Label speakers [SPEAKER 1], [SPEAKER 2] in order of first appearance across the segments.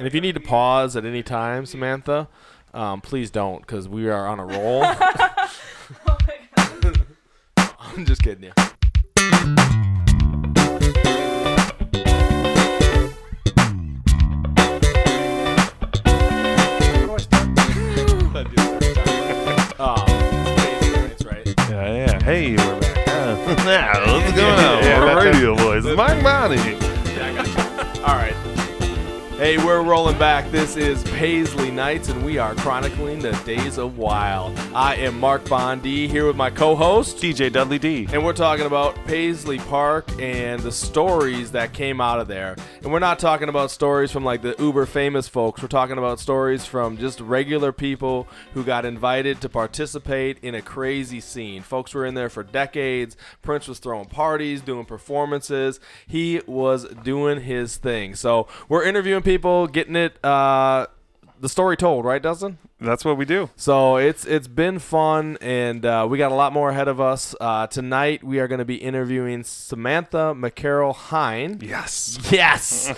[SPEAKER 1] And if you need to pause at any time, Samantha, please don't, because we are on a roll.
[SPEAKER 2] Oh my God.
[SPEAKER 1] I'm just kidding you.
[SPEAKER 3] Yeah. Hey, we're back. What's going on? We're radio boys. It's Mike Bonnie.
[SPEAKER 1] Yeah, I got you. All right. Hey, we're rolling back. This is Paisley Nights, and we are chronicling the days of Wild. I am Mark Bondi here with my co-host,
[SPEAKER 3] DJ Dudley D.
[SPEAKER 1] and we're talking about Paisley Park and the stories that came out of there. And we're not talking about stories from like the uber famous folks. We're talking about stories from just regular people who got invited to participate in a crazy scene. Folks were in there for decades. Prince was throwing parties, doing performances. He was doing his thing. So we're interviewing people, getting it the story told, right, Dustin?
[SPEAKER 3] That's what we do.
[SPEAKER 1] So it's been fun, and we got a lot more ahead of us. Tonight we are going to be interviewing Samantha Mccarroll-Hyne.
[SPEAKER 3] Yes.
[SPEAKER 1] Yes.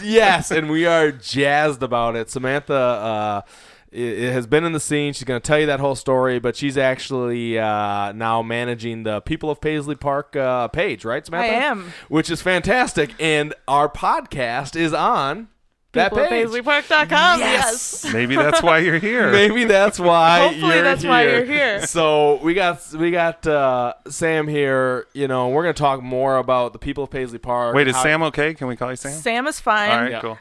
[SPEAKER 1] Yes. And we are jazzed about it. Samantha it has been in the scene. She's going to tell you that whole story, but she's actually now managing the People of Paisley Park page, right, Samantha?
[SPEAKER 2] I am.
[SPEAKER 1] Which is fantastic, and our podcast is on that page.
[SPEAKER 2] PeopleofPaisleyPark.com.
[SPEAKER 1] Yes.
[SPEAKER 3] Maybe that's why you're here.
[SPEAKER 1] Maybe that's why
[SPEAKER 2] Hopefully that's why you're here.
[SPEAKER 1] So we got Sam here. You know, we're going to talk more about the People of Paisley Park.
[SPEAKER 3] Wait, is Sam okay? Can we call you Sam?
[SPEAKER 2] Sam is fine.
[SPEAKER 3] All right,
[SPEAKER 1] Yeah.
[SPEAKER 3] cool.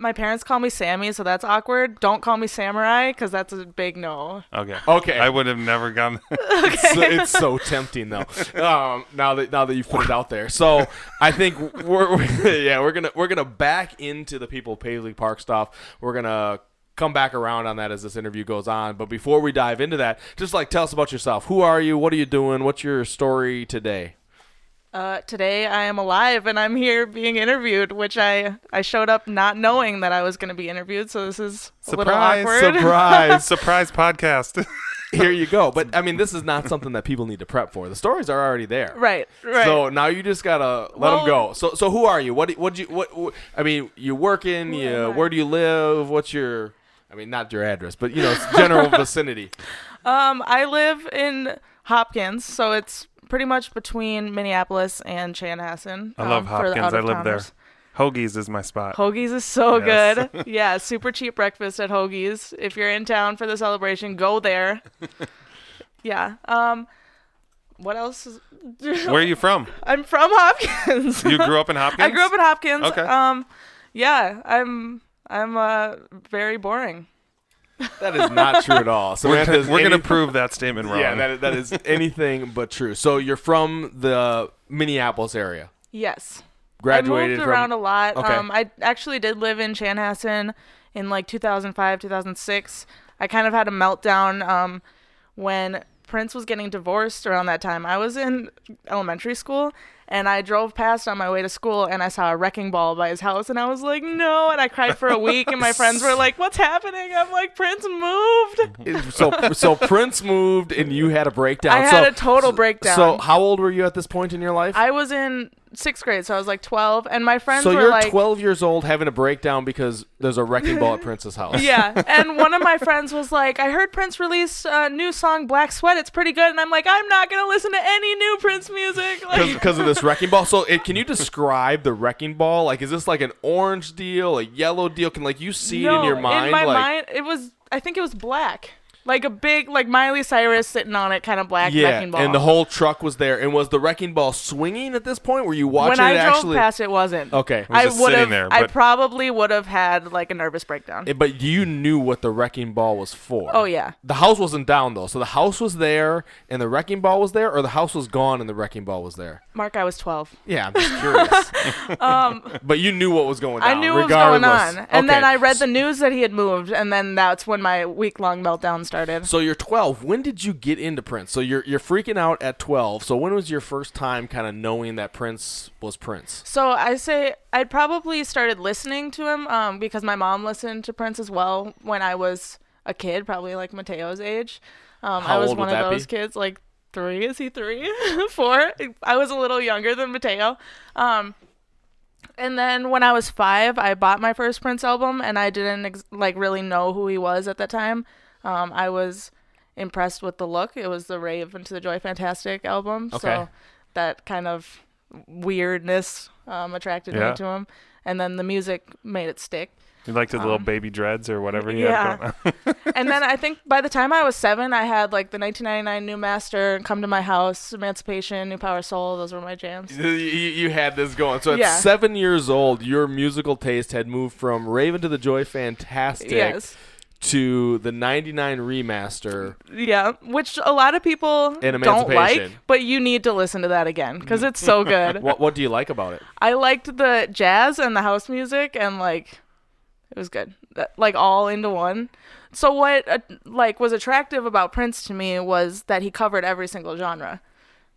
[SPEAKER 2] My parents call me Sammy, so that's awkward. Don't call me Samurai, because that's a big no.
[SPEAKER 3] Okay. I would have never gone.
[SPEAKER 1] It's so tempting though. Now that you've put it out there, so I think we're gonna back into the People of Paisley Park stuff. We're gonna come back around on that as this interview goes on. But before we dive into that, just like tell us about yourself. Who are you? What are you doing? What's your story today?
[SPEAKER 2] Today I am alive and I'm here being interviewed, which I showed up not knowing that I was going to be interviewed, so this is a little awkward.
[SPEAKER 3] Surprise podcast.
[SPEAKER 1] Here you go. But I mean, this is not something that people need to prep for. The stories are already there.
[SPEAKER 2] Right.
[SPEAKER 1] So now you just gotta let them go. So who are you? What I mean, you working? Where do you live? What's your? I mean, not your address, but general vicinity.
[SPEAKER 2] I live in Hopkins, so it's pretty much between Minneapolis and Chanhassen.
[SPEAKER 3] I love
[SPEAKER 2] for the
[SPEAKER 3] Hopkins. I live there.
[SPEAKER 2] out-of-towners.
[SPEAKER 3] Hoagie's is my spot.
[SPEAKER 2] Hoagie's is so
[SPEAKER 3] Yes.
[SPEAKER 2] good. Yeah, super cheap breakfast at Hoagie's. If you're in town for the celebration, go there. Yeah. What else?
[SPEAKER 3] Where are you from?
[SPEAKER 2] I'm from Hopkins.
[SPEAKER 3] You grew up in Hopkins?
[SPEAKER 2] I grew up in Hopkins.
[SPEAKER 3] Okay.
[SPEAKER 2] Yeah, I'm very boring.
[SPEAKER 1] That is not true at all.
[SPEAKER 3] We're going to prove that statement wrong.
[SPEAKER 1] Yeah, that is anything but true. So you're from the Minneapolis area.
[SPEAKER 2] Yes.
[SPEAKER 1] Graduated
[SPEAKER 2] I moved
[SPEAKER 1] from
[SPEAKER 2] around a lot.
[SPEAKER 1] Okay.
[SPEAKER 2] I actually did live in Chanhassen in like 2005, 2006. I kind of had a meltdown when Prince was getting divorced around that time. I was in elementary school, and I drove past on my way to school, and I saw a wrecking ball by his house, and I was like, no, and I cried for a week, and my friends were like, what's happening? I'm like, Prince moved.
[SPEAKER 1] So Prince moved, and you had a breakdown.
[SPEAKER 2] I had a total breakdown.
[SPEAKER 1] So how old were you at this point in your life?
[SPEAKER 2] I was in 6th grade, so I was like 12, and my friends
[SPEAKER 1] So
[SPEAKER 2] were
[SPEAKER 1] you're
[SPEAKER 2] like
[SPEAKER 1] 12 years old having a breakdown because there's a wrecking ball at Prince's house.
[SPEAKER 2] Yeah, and one of my friends was like, I heard Prince release a new song, Black Sweat. It's pretty good. And I'm like, I'm not going to listen to any new Prince music.
[SPEAKER 1] Because of this wrecking ball. So can you describe the wrecking ball? Like, is this like an orange deal, a yellow deal? Can like you see it in your mind?
[SPEAKER 2] In my mind, I think it was black. Like a big, like Miley Cyrus sitting on it, kind of black wrecking ball.
[SPEAKER 1] And the whole truck was there. And was the wrecking ball swinging at this point? Were you watching
[SPEAKER 2] when
[SPEAKER 1] it
[SPEAKER 2] I drove
[SPEAKER 1] actually?
[SPEAKER 2] past, it wasn't.
[SPEAKER 1] Okay.
[SPEAKER 3] It was just sitting there,
[SPEAKER 2] I
[SPEAKER 3] but-
[SPEAKER 2] probably would have had like a nervous breakdown.
[SPEAKER 1] But you knew what the wrecking ball was for.
[SPEAKER 2] Oh, yeah.
[SPEAKER 1] The house wasn't down, though. So the house was there and the wrecking ball was there, or the house was gone and the wrecking ball was there?
[SPEAKER 2] Mark, I was 12.
[SPEAKER 1] Yeah, I'm just curious. But you knew what was going on.
[SPEAKER 2] I knew what was going
[SPEAKER 1] regardless.
[SPEAKER 2] on. And then
[SPEAKER 1] Okay.
[SPEAKER 2] I read the news that he had moved, and then that's when my week-long meltdown started.
[SPEAKER 1] So you're 12. When did you get into Prince? So you're freaking out at 12. So when was your first time kind of knowing that Prince was Prince?
[SPEAKER 2] So I say I'd probably started listening to him because my mom listened to Prince as well when I was a kid, probably like Mateo's age. I was
[SPEAKER 1] old
[SPEAKER 2] one
[SPEAKER 1] would
[SPEAKER 2] of
[SPEAKER 1] that
[SPEAKER 2] those
[SPEAKER 1] be?
[SPEAKER 2] kids, like 3. Is he 3? 4? I was a little younger than Mateo. And then when I was 5, I bought my first Prince album, and I didn't really know who he was at that time. I was impressed with the look. It was the Rave into the Joy Fantastic album.
[SPEAKER 1] Okay.
[SPEAKER 2] So that kind of weirdness attracted me to him. And then the music made it stick.
[SPEAKER 3] You liked his little baby dreads or whatever he had going on.
[SPEAKER 2] And then I think by the time I was 7, I had like the 1999 New Master, Come to My House, Emancipation, New Power Soul. Those were my jams.
[SPEAKER 1] You had this going. So at 7 years old, your musical taste had moved from Raven to the Joy Fantastic to the 99 remaster.
[SPEAKER 2] Yeah, which a lot of people don't like, but you need to listen to that again because it's so good.
[SPEAKER 1] What do you like about it?
[SPEAKER 2] I liked the jazz and the house music, and it was good, all into one. So what was attractive about Prince to me was that he covered every single genre,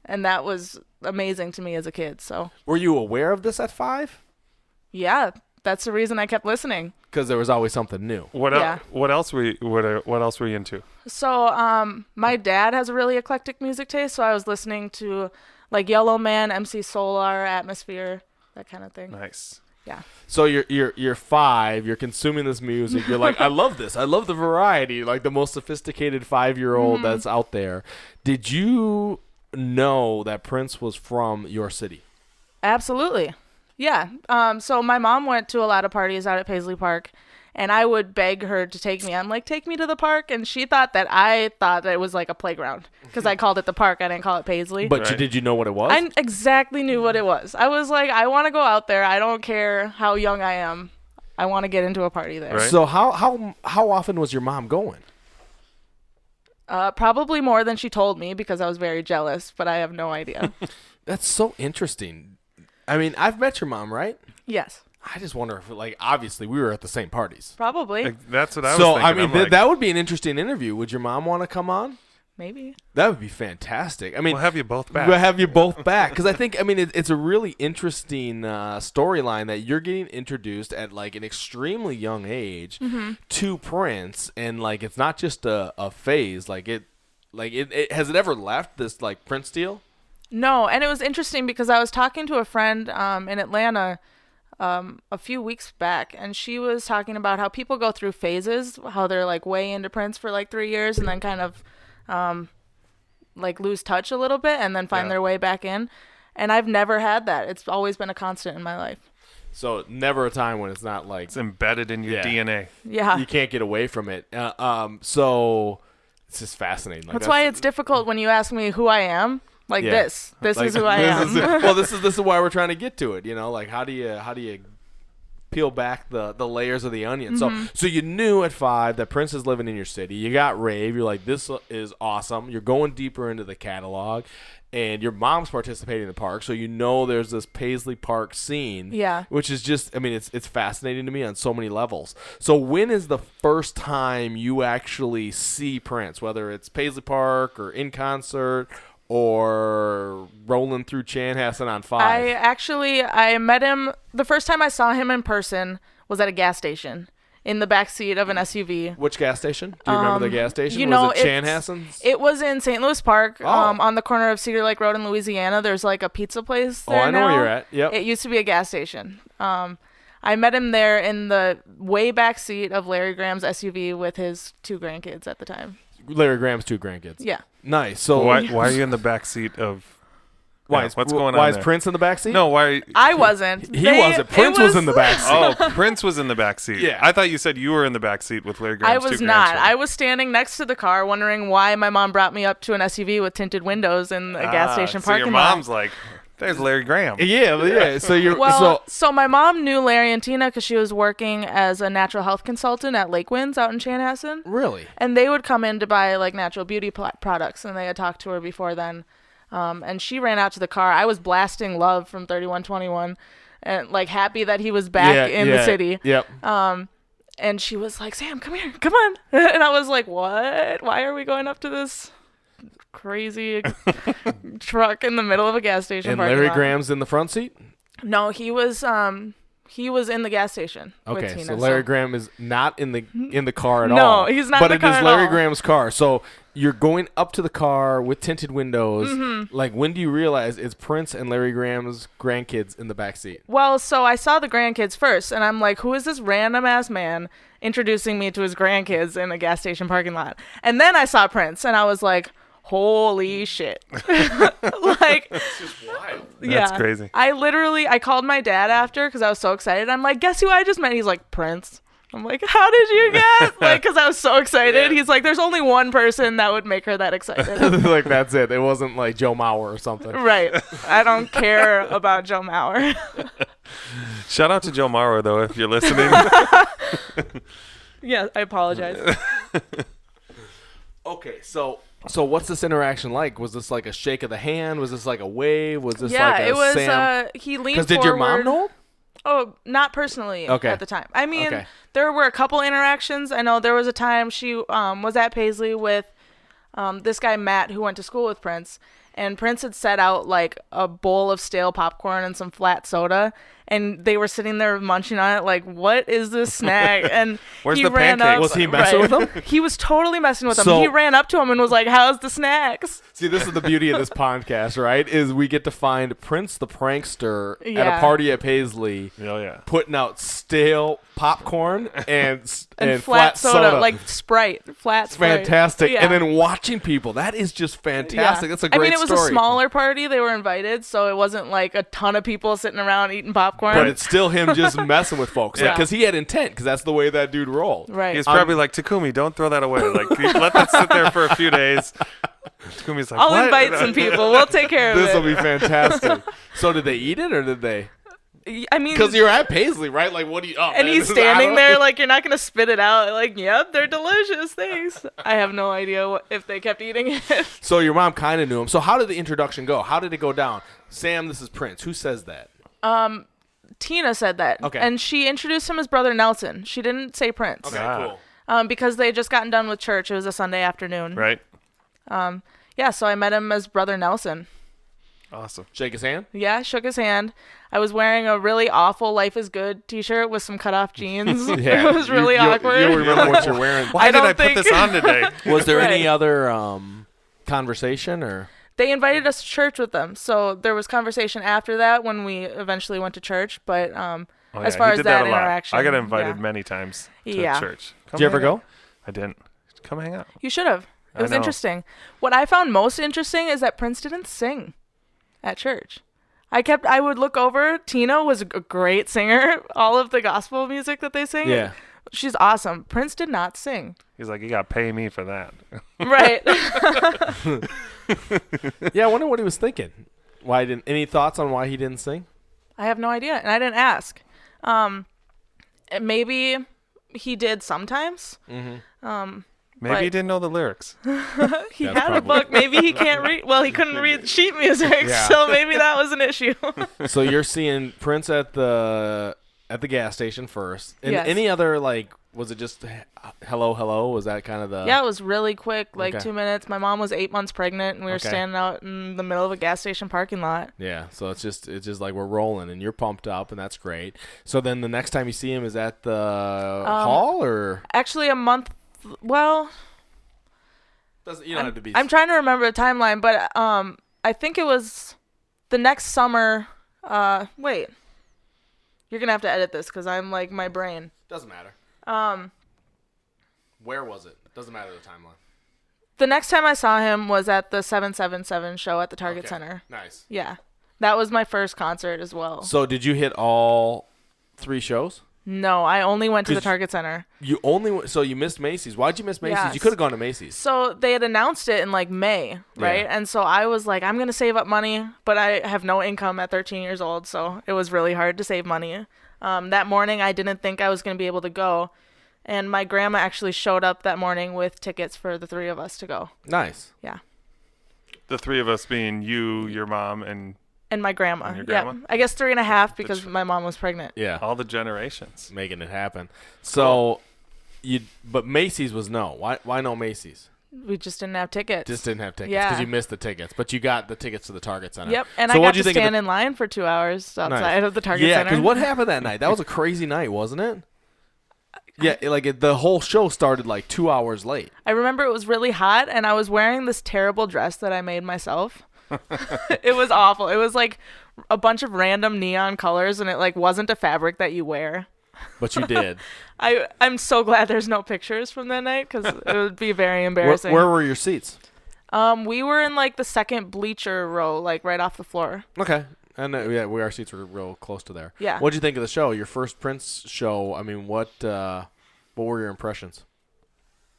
[SPEAKER 2] and that was amazing to me as a kid. So
[SPEAKER 1] were you aware of this at 5?
[SPEAKER 2] Yeah, that's the reason I kept listening.
[SPEAKER 1] Because there was always something new.
[SPEAKER 3] What else were you into?
[SPEAKER 2] So my dad has a really eclectic music taste, so I was listening to Yellow Man, MC Solar, Atmosphere, that kind of thing.
[SPEAKER 3] Nice.
[SPEAKER 2] Yeah.
[SPEAKER 1] So you're 5. You're consuming this music. You're like, I love this. I love the variety. Like the most sophisticated 5-year-old that's out there. Did you know that Prince was from your city?
[SPEAKER 2] Absolutely. Yeah. So my mom went to a lot of parties out at Paisley Park, and I would beg her to take me. I'm like, take me to the park, and she thought that I thought that it was like a playground because I called it the park. I didn't call it Paisley.
[SPEAKER 1] But did you know what it was?
[SPEAKER 2] I exactly knew what it was. I was like, I want to go out there. I don't care how young I am. I want to get into a party there.
[SPEAKER 1] Right. So how often was your mom going?
[SPEAKER 2] Probably more than she told me because I was very jealous, but I have no idea.
[SPEAKER 1] That's so interesting. I mean, I've met your mom, right?
[SPEAKER 2] Yes.
[SPEAKER 1] I just wonder if, obviously we were at the same parties.
[SPEAKER 2] Probably.
[SPEAKER 3] That's what I was thinking.
[SPEAKER 1] So, I mean, that would be an interesting interview. Would your mom want to come on?
[SPEAKER 2] Maybe.
[SPEAKER 1] That would be fantastic. I mean,
[SPEAKER 3] we'll have you both back.
[SPEAKER 1] We'll have you both back. Because I think, it's a really interesting storyline that you're getting introduced at, an extremely young age to Prince. And, it's not just a phase. Has it ever left this, Prince deal?
[SPEAKER 2] No, and it was interesting because I was talking to a friend in Atlanta a few weeks back, and she was talking about how people go through phases, how they're way into Prince for 3 years and then kind of lose touch a little bit and then find their way back in. And I've never had that. It's always been a constant in my life.
[SPEAKER 1] So never a time when it's not
[SPEAKER 3] it's embedded in your DNA.
[SPEAKER 2] Yeah.
[SPEAKER 1] You can't get away from it. So it's just fascinating.
[SPEAKER 2] That's why it's difficult when you ask me who I am. This is who I am.
[SPEAKER 1] This is why we're trying to get to it. How do you peel back the layers of the onion? So you knew at 5 that Prince is living in your city. You got Rave. You're like, this is awesome. You're going deeper into the catalog, and your mom's participating in the park. So there's this Paisley Park scene.
[SPEAKER 2] Yeah.
[SPEAKER 1] Which is just, it's fascinating to me on so many levels. So when is the first time you actually see Prince, whether it's Paisley Park or in concert or rolling through Chanhassen on 5?
[SPEAKER 2] I met him. The first time I saw him in person was at a gas station in the back seat of an SUV.
[SPEAKER 1] Which gas station? Do you remember the gas station? Was it Chanhassen's?
[SPEAKER 2] It was in St. Louis Park, on the corner of Cedar Lake Road in Louisiana. There's a pizza place there.
[SPEAKER 1] I know where you're at. Yep.
[SPEAKER 2] It used to be a gas station. I met him there in the way back seat of Larry Graham's SUV with his 2 grandkids at the time.
[SPEAKER 1] Larry Graham's 2 grandkids.
[SPEAKER 2] Yeah.
[SPEAKER 1] Nice. So
[SPEAKER 3] why are you in the back seat of? What's going on?
[SPEAKER 1] Why is Prince in the back seat?
[SPEAKER 3] No, why?
[SPEAKER 2] I wasn't.
[SPEAKER 1] He wasn't. Prince was in the back seat.
[SPEAKER 3] Oh, Prince was in the back seat.
[SPEAKER 1] Yeah.
[SPEAKER 3] I thought you said you were in the back seat with Larry Graham's 2
[SPEAKER 2] I was
[SPEAKER 3] grandchildren.
[SPEAKER 2] not. I was standing next to the car, wondering why my mom brought me up to an SUV with tinted windows in a gas station parking lot.
[SPEAKER 3] So your mom's like, there's Larry Graham.
[SPEAKER 1] Yeah. So you're
[SPEAKER 2] so my mom knew Larry and Tina because she was working as a natural health consultant at Lake Winds out in Chanhassen.
[SPEAKER 1] Really?
[SPEAKER 2] And they would come in to buy natural beauty products, and they had talked to her before then. And she ran out to the car. I was blasting Love from 3121 and happy that he was back in the city.
[SPEAKER 1] Yep.
[SPEAKER 2] And she was like, Sam, come here, come on. And I was like, what? Why are we going up to this crazy truck in the middle of a gas station
[SPEAKER 1] and
[SPEAKER 2] parking
[SPEAKER 1] Larry
[SPEAKER 2] lot?
[SPEAKER 1] Graham's in the front seat?
[SPEAKER 2] No, he was He was in the gas station with
[SPEAKER 1] Okay,
[SPEAKER 2] Tina.
[SPEAKER 1] so Larry Graham is not in the car at all.
[SPEAKER 2] No, he's not in the car
[SPEAKER 1] But it is
[SPEAKER 2] at
[SPEAKER 1] Larry
[SPEAKER 2] all.
[SPEAKER 1] Graham's car. So you're going up to the car with tinted windows.
[SPEAKER 2] Mm-hmm.
[SPEAKER 1] Like, when do you realize it's Prince and Larry Graham's grandkids in the back seat?
[SPEAKER 2] Well, so I saw the grandkids first, and I'm like, who is this random-ass man introducing me to his grandkids in a gas station parking lot? And then I saw Prince, and I was like, holy shit. Like,
[SPEAKER 1] It's just wild.
[SPEAKER 3] That's crazy.
[SPEAKER 2] I called my dad after because I was so excited. I'm like, guess who I just met? He's like, Prince. I'm like, how did you guess? Like, because I was so excited.
[SPEAKER 1] Yeah.
[SPEAKER 2] He's like, there's only one person that would make her that excited.
[SPEAKER 1] Like, that's it. It wasn't like Joe Mauer or something.
[SPEAKER 2] Right. I don't care about Joe Mauer.
[SPEAKER 3] Shout out to Joe Mauer, though, if you're listening.
[SPEAKER 2] Yeah, I apologize.
[SPEAKER 1] Okay, so what's this interaction like? Was this like a shake of the hand? Was this like a wave? Was this
[SPEAKER 2] Yeah,
[SPEAKER 1] like a
[SPEAKER 2] it was,
[SPEAKER 1] Sam?
[SPEAKER 2] he leaned
[SPEAKER 1] Because
[SPEAKER 2] forward.
[SPEAKER 1] did your mom know?
[SPEAKER 2] Oh, not personally
[SPEAKER 1] Okay.
[SPEAKER 2] at the time. I mean,
[SPEAKER 1] Okay.
[SPEAKER 2] there were a couple interactions. I know there was a time she was at Paisley with this guy, Matt, who went to school with Prince. And Prince had set out like a bowl of stale popcorn and some flat soda. And they were sitting there munching on it like, what is this snack? And
[SPEAKER 3] Where's
[SPEAKER 2] he
[SPEAKER 3] the
[SPEAKER 2] ran
[SPEAKER 3] pancakes?
[SPEAKER 2] up.
[SPEAKER 1] Was he messing with them?
[SPEAKER 2] He was totally messing with them.
[SPEAKER 1] So-
[SPEAKER 2] He ran up to him and was like, how's the snacks?
[SPEAKER 1] See, this is the beauty of this podcast, right? Is we get to find Prince the prankster at a
[SPEAKER 2] Yeah.
[SPEAKER 1] party at Paisley,
[SPEAKER 3] Oh, yeah.
[SPEAKER 1] putting out stale popcorn and
[SPEAKER 2] flat soda, like Sprite, flat
[SPEAKER 1] it's
[SPEAKER 2] Sprite.
[SPEAKER 1] fantastic.
[SPEAKER 2] Yeah.
[SPEAKER 1] And then watching people, that is just fantastic. That's a great
[SPEAKER 2] I mean, it was
[SPEAKER 1] story.
[SPEAKER 2] a smaller party. They were invited, so it wasn't like a ton of people sitting around eating popcorn.
[SPEAKER 1] But it's still him just messing with folks.
[SPEAKER 2] Yeah.
[SPEAKER 1] Because he had intent, because that's the way that dude rolled.
[SPEAKER 2] right.
[SPEAKER 3] He's probably like, Takumi, don't throw that away. Like, let that sit there for a few days. Takumi's like,
[SPEAKER 2] I'll
[SPEAKER 3] what?
[SPEAKER 2] invite some people. We'll take care of
[SPEAKER 1] This will
[SPEAKER 2] it.
[SPEAKER 1] be fantastic. So did they eat it, or did they?
[SPEAKER 2] I mean,
[SPEAKER 1] Because you're at Paisley, right? Like, what do you... Oh,
[SPEAKER 2] and
[SPEAKER 1] man,
[SPEAKER 2] he's
[SPEAKER 1] I
[SPEAKER 2] standing
[SPEAKER 1] don't-
[SPEAKER 2] there like, you're not going to spit it out. Like, yep, they're delicious. Thanks. I have no idea if they kept eating it.
[SPEAKER 1] So your mom kind of knew him. So how did the introduction go? How did it go down? Sam, this is Prince. Who says that?
[SPEAKER 2] Tina said that.
[SPEAKER 1] Okay.
[SPEAKER 2] And she introduced him as Brother Nelson. She didn't say Prince.
[SPEAKER 1] Okay,
[SPEAKER 3] Ah.
[SPEAKER 1] cool.
[SPEAKER 2] Because they had just gotten done with church. It was a Sunday afternoon.
[SPEAKER 3] Right?
[SPEAKER 2] Yeah, so I met him as Brother Nelson.
[SPEAKER 3] Awesome.
[SPEAKER 1] Shake his hand?
[SPEAKER 2] Yeah, I shook his hand. I was wearing a really awful Life is Good t-shirt with some cut-off jeans. It was really awkward.
[SPEAKER 1] You remember what you're wearing.
[SPEAKER 3] Why did
[SPEAKER 2] don't
[SPEAKER 3] I put
[SPEAKER 2] think-
[SPEAKER 3] this on today?
[SPEAKER 1] Was there any
[SPEAKER 2] Right.
[SPEAKER 1] other conversation or?
[SPEAKER 2] They invited us to church with them, so there was conversation after that when we eventually went to church. But
[SPEAKER 3] Oh,
[SPEAKER 2] as
[SPEAKER 3] yeah,
[SPEAKER 2] far
[SPEAKER 3] he
[SPEAKER 2] as
[SPEAKER 3] did
[SPEAKER 2] that
[SPEAKER 3] a lot.
[SPEAKER 2] interaction,
[SPEAKER 3] I got invited
[SPEAKER 2] yeah.
[SPEAKER 3] many times to
[SPEAKER 2] Yeah.
[SPEAKER 3] church. Come
[SPEAKER 1] Did you ever
[SPEAKER 3] hang out.
[SPEAKER 1] go?
[SPEAKER 3] I didn't. Come hang out.
[SPEAKER 2] You should have. It
[SPEAKER 3] I
[SPEAKER 2] was
[SPEAKER 3] know.
[SPEAKER 2] interesting. What I found most interesting is that Prince didn't sing at church. I would look over. Tina was a great singer. All of the gospel music that they sing.
[SPEAKER 1] Yeah.
[SPEAKER 2] She's awesome. Prince did not sing.
[SPEAKER 3] He's like, you got to pay me for that.
[SPEAKER 2] Right.
[SPEAKER 1] Yeah, I wonder what he was thinking. Why didn't? Any thoughts on why he didn't sing?
[SPEAKER 2] I have no idea, and I didn't ask. Maybe he did sometimes.
[SPEAKER 3] Maybe
[SPEAKER 2] But-
[SPEAKER 3] he didn't know the lyrics.
[SPEAKER 2] He
[SPEAKER 1] That's
[SPEAKER 2] had a
[SPEAKER 1] probably-
[SPEAKER 2] book. Maybe he can't read. Well, he couldn't read sheet music,
[SPEAKER 1] Yeah.
[SPEAKER 2] so maybe that was an issue.
[SPEAKER 1] So you're seeing Prince at the gas station first, and
[SPEAKER 2] Yes.
[SPEAKER 1] any other like? Was it just hello, hello? Was that kind of the?
[SPEAKER 2] Yeah, it was really quick, like
[SPEAKER 1] Okay.
[SPEAKER 2] 2 minutes. My mom was 8 months pregnant, and we were
[SPEAKER 1] Okay.
[SPEAKER 2] standing out in the middle of a gas station parking lot.
[SPEAKER 1] Yeah, so it's just like we're rolling, and you're pumped up, and that's great. So then the next time you see him is at the hall, or
[SPEAKER 2] Actually, a month. Well,
[SPEAKER 1] doesn't you don't have to be?
[SPEAKER 2] I'm trying to remember the timeline, but I think it was the next summer. Wait, you're gonna have to edit this because I'm like my brain.
[SPEAKER 1] Doesn't matter. Where was it? Doesn't matter the timeline.
[SPEAKER 2] The next time I saw him was at the 777 show at the Target
[SPEAKER 1] Okay,
[SPEAKER 2] Center.
[SPEAKER 1] Nice.
[SPEAKER 2] Yeah, that was my first concert as well.
[SPEAKER 1] So did you hit all 3 shows?
[SPEAKER 2] No, I only went to the
[SPEAKER 1] 'Cause
[SPEAKER 2] Target Center.
[SPEAKER 1] You only so you missed Macy's. Why'd you miss Macy's?
[SPEAKER 2] Yes.
[SPEAKER 1] You could have gone to Macy's.
[SPEAKER 2] So they had announced it in like May, right?
[SPEAKER 1] Yeah.
[SPEAKER 2] And so I was like, I'm gonna save up money, but I have no income at 13 years old, so it was really hard to save money. That morning, I didn't think I was gonna be able to go, and my grandma actually showed up that morning with tickets for the 3 of us to go.
[SPEAKER 1] Nice.
[SPEAKER 2] Yeah,
[SPEAKER 3] The 3 of us being you, your mom, and
[SPEAKER 2] and my grandma.
[SPEAKER 3] And your
[SPEAKER 2] Yeah,
[SPEAKER 3] grandma?
[SPEAKER 2] I guess 3.5 because my mom was pregnant.
[SPEAKER 1] Yeah.
[SPEAKER 3] all the generations.
[SPEAKER 1] Making it happen. So but Macy's was no. Why no Macy's?
[SPEAKER 2] We just didn't have tickets.
[SPEAKER 1] Just didn't have tickets
[SPEAKER 2] Yeah.
[SPEAKER 1] because you missed the tickets, but you got the tickets to the Target Center.
[SPEAKER 2] Yep, and
[SPEAKER 1] So
[SPEAKER 2] I
[SPEAKER 1] what'd
[SPEAKER 2] got
[SPEAKER 1] you
[SPEAKER 2] to
[SPEAKER 1] think of
[SPEAKER 2] stand in line for 2 hours outside of the Target
[SPEAKER 1] Yeah,
[SPEAKER 2] Center.
[SPEAKER 1] because what happened that night? That was a crazy night, wasn't it? Yeah, the whole show started like 2 hours late.
[SPEAKER 2] I remember it was really hot, and I was wearing this terrible dress that I made myself. It was awful. It was like a bunch of random neon colors, and it like wasn't a fabric that you wear.
[SPEAKER 1] But you did.
[SPEAKER 2] I'm so glad there's no pictures from that night because it would be very embarrassing.
[SPEAKER 1] Where were your seats?
[SPEAKER 2] We were in like the second bleacher row, like right off the floor.
[SPEAKER 1] Okay. And our seats were real close to there.
[SPEAKER 2] Yeah.
[SPEAKER 1] What'd you think of the show? Your first Prince show. I mean, what were your impressions?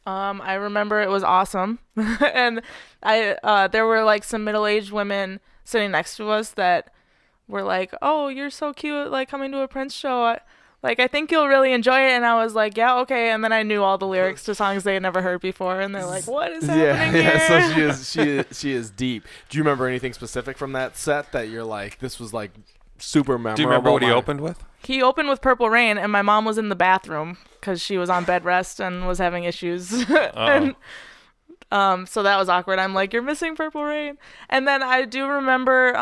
[SPEAKER 2] I remember it was awesome, and there were like some middle-aged women sitting next to us that were like, "Oh, you're so cute! Like coming to a Prince show. Like I think you'll really enjoy it." And I was like, "Yeah, okay." And then I knew all the lyrics to songs they had never heard before, and they're like, "What is happening here?"
[SPEAKER 1] So she is deep. Do you remember anything specific from that set that you're like, this was like super memorable?
[SPEAKER 3] Do you remember what he opened with?
[SPEAKER 2] He opened with Purple Rain, and my mom was in the bathroom because she was on bed rest and was having issues. And, so that was awkward. I'm like, "You're missing Purple Rain." And then I do remember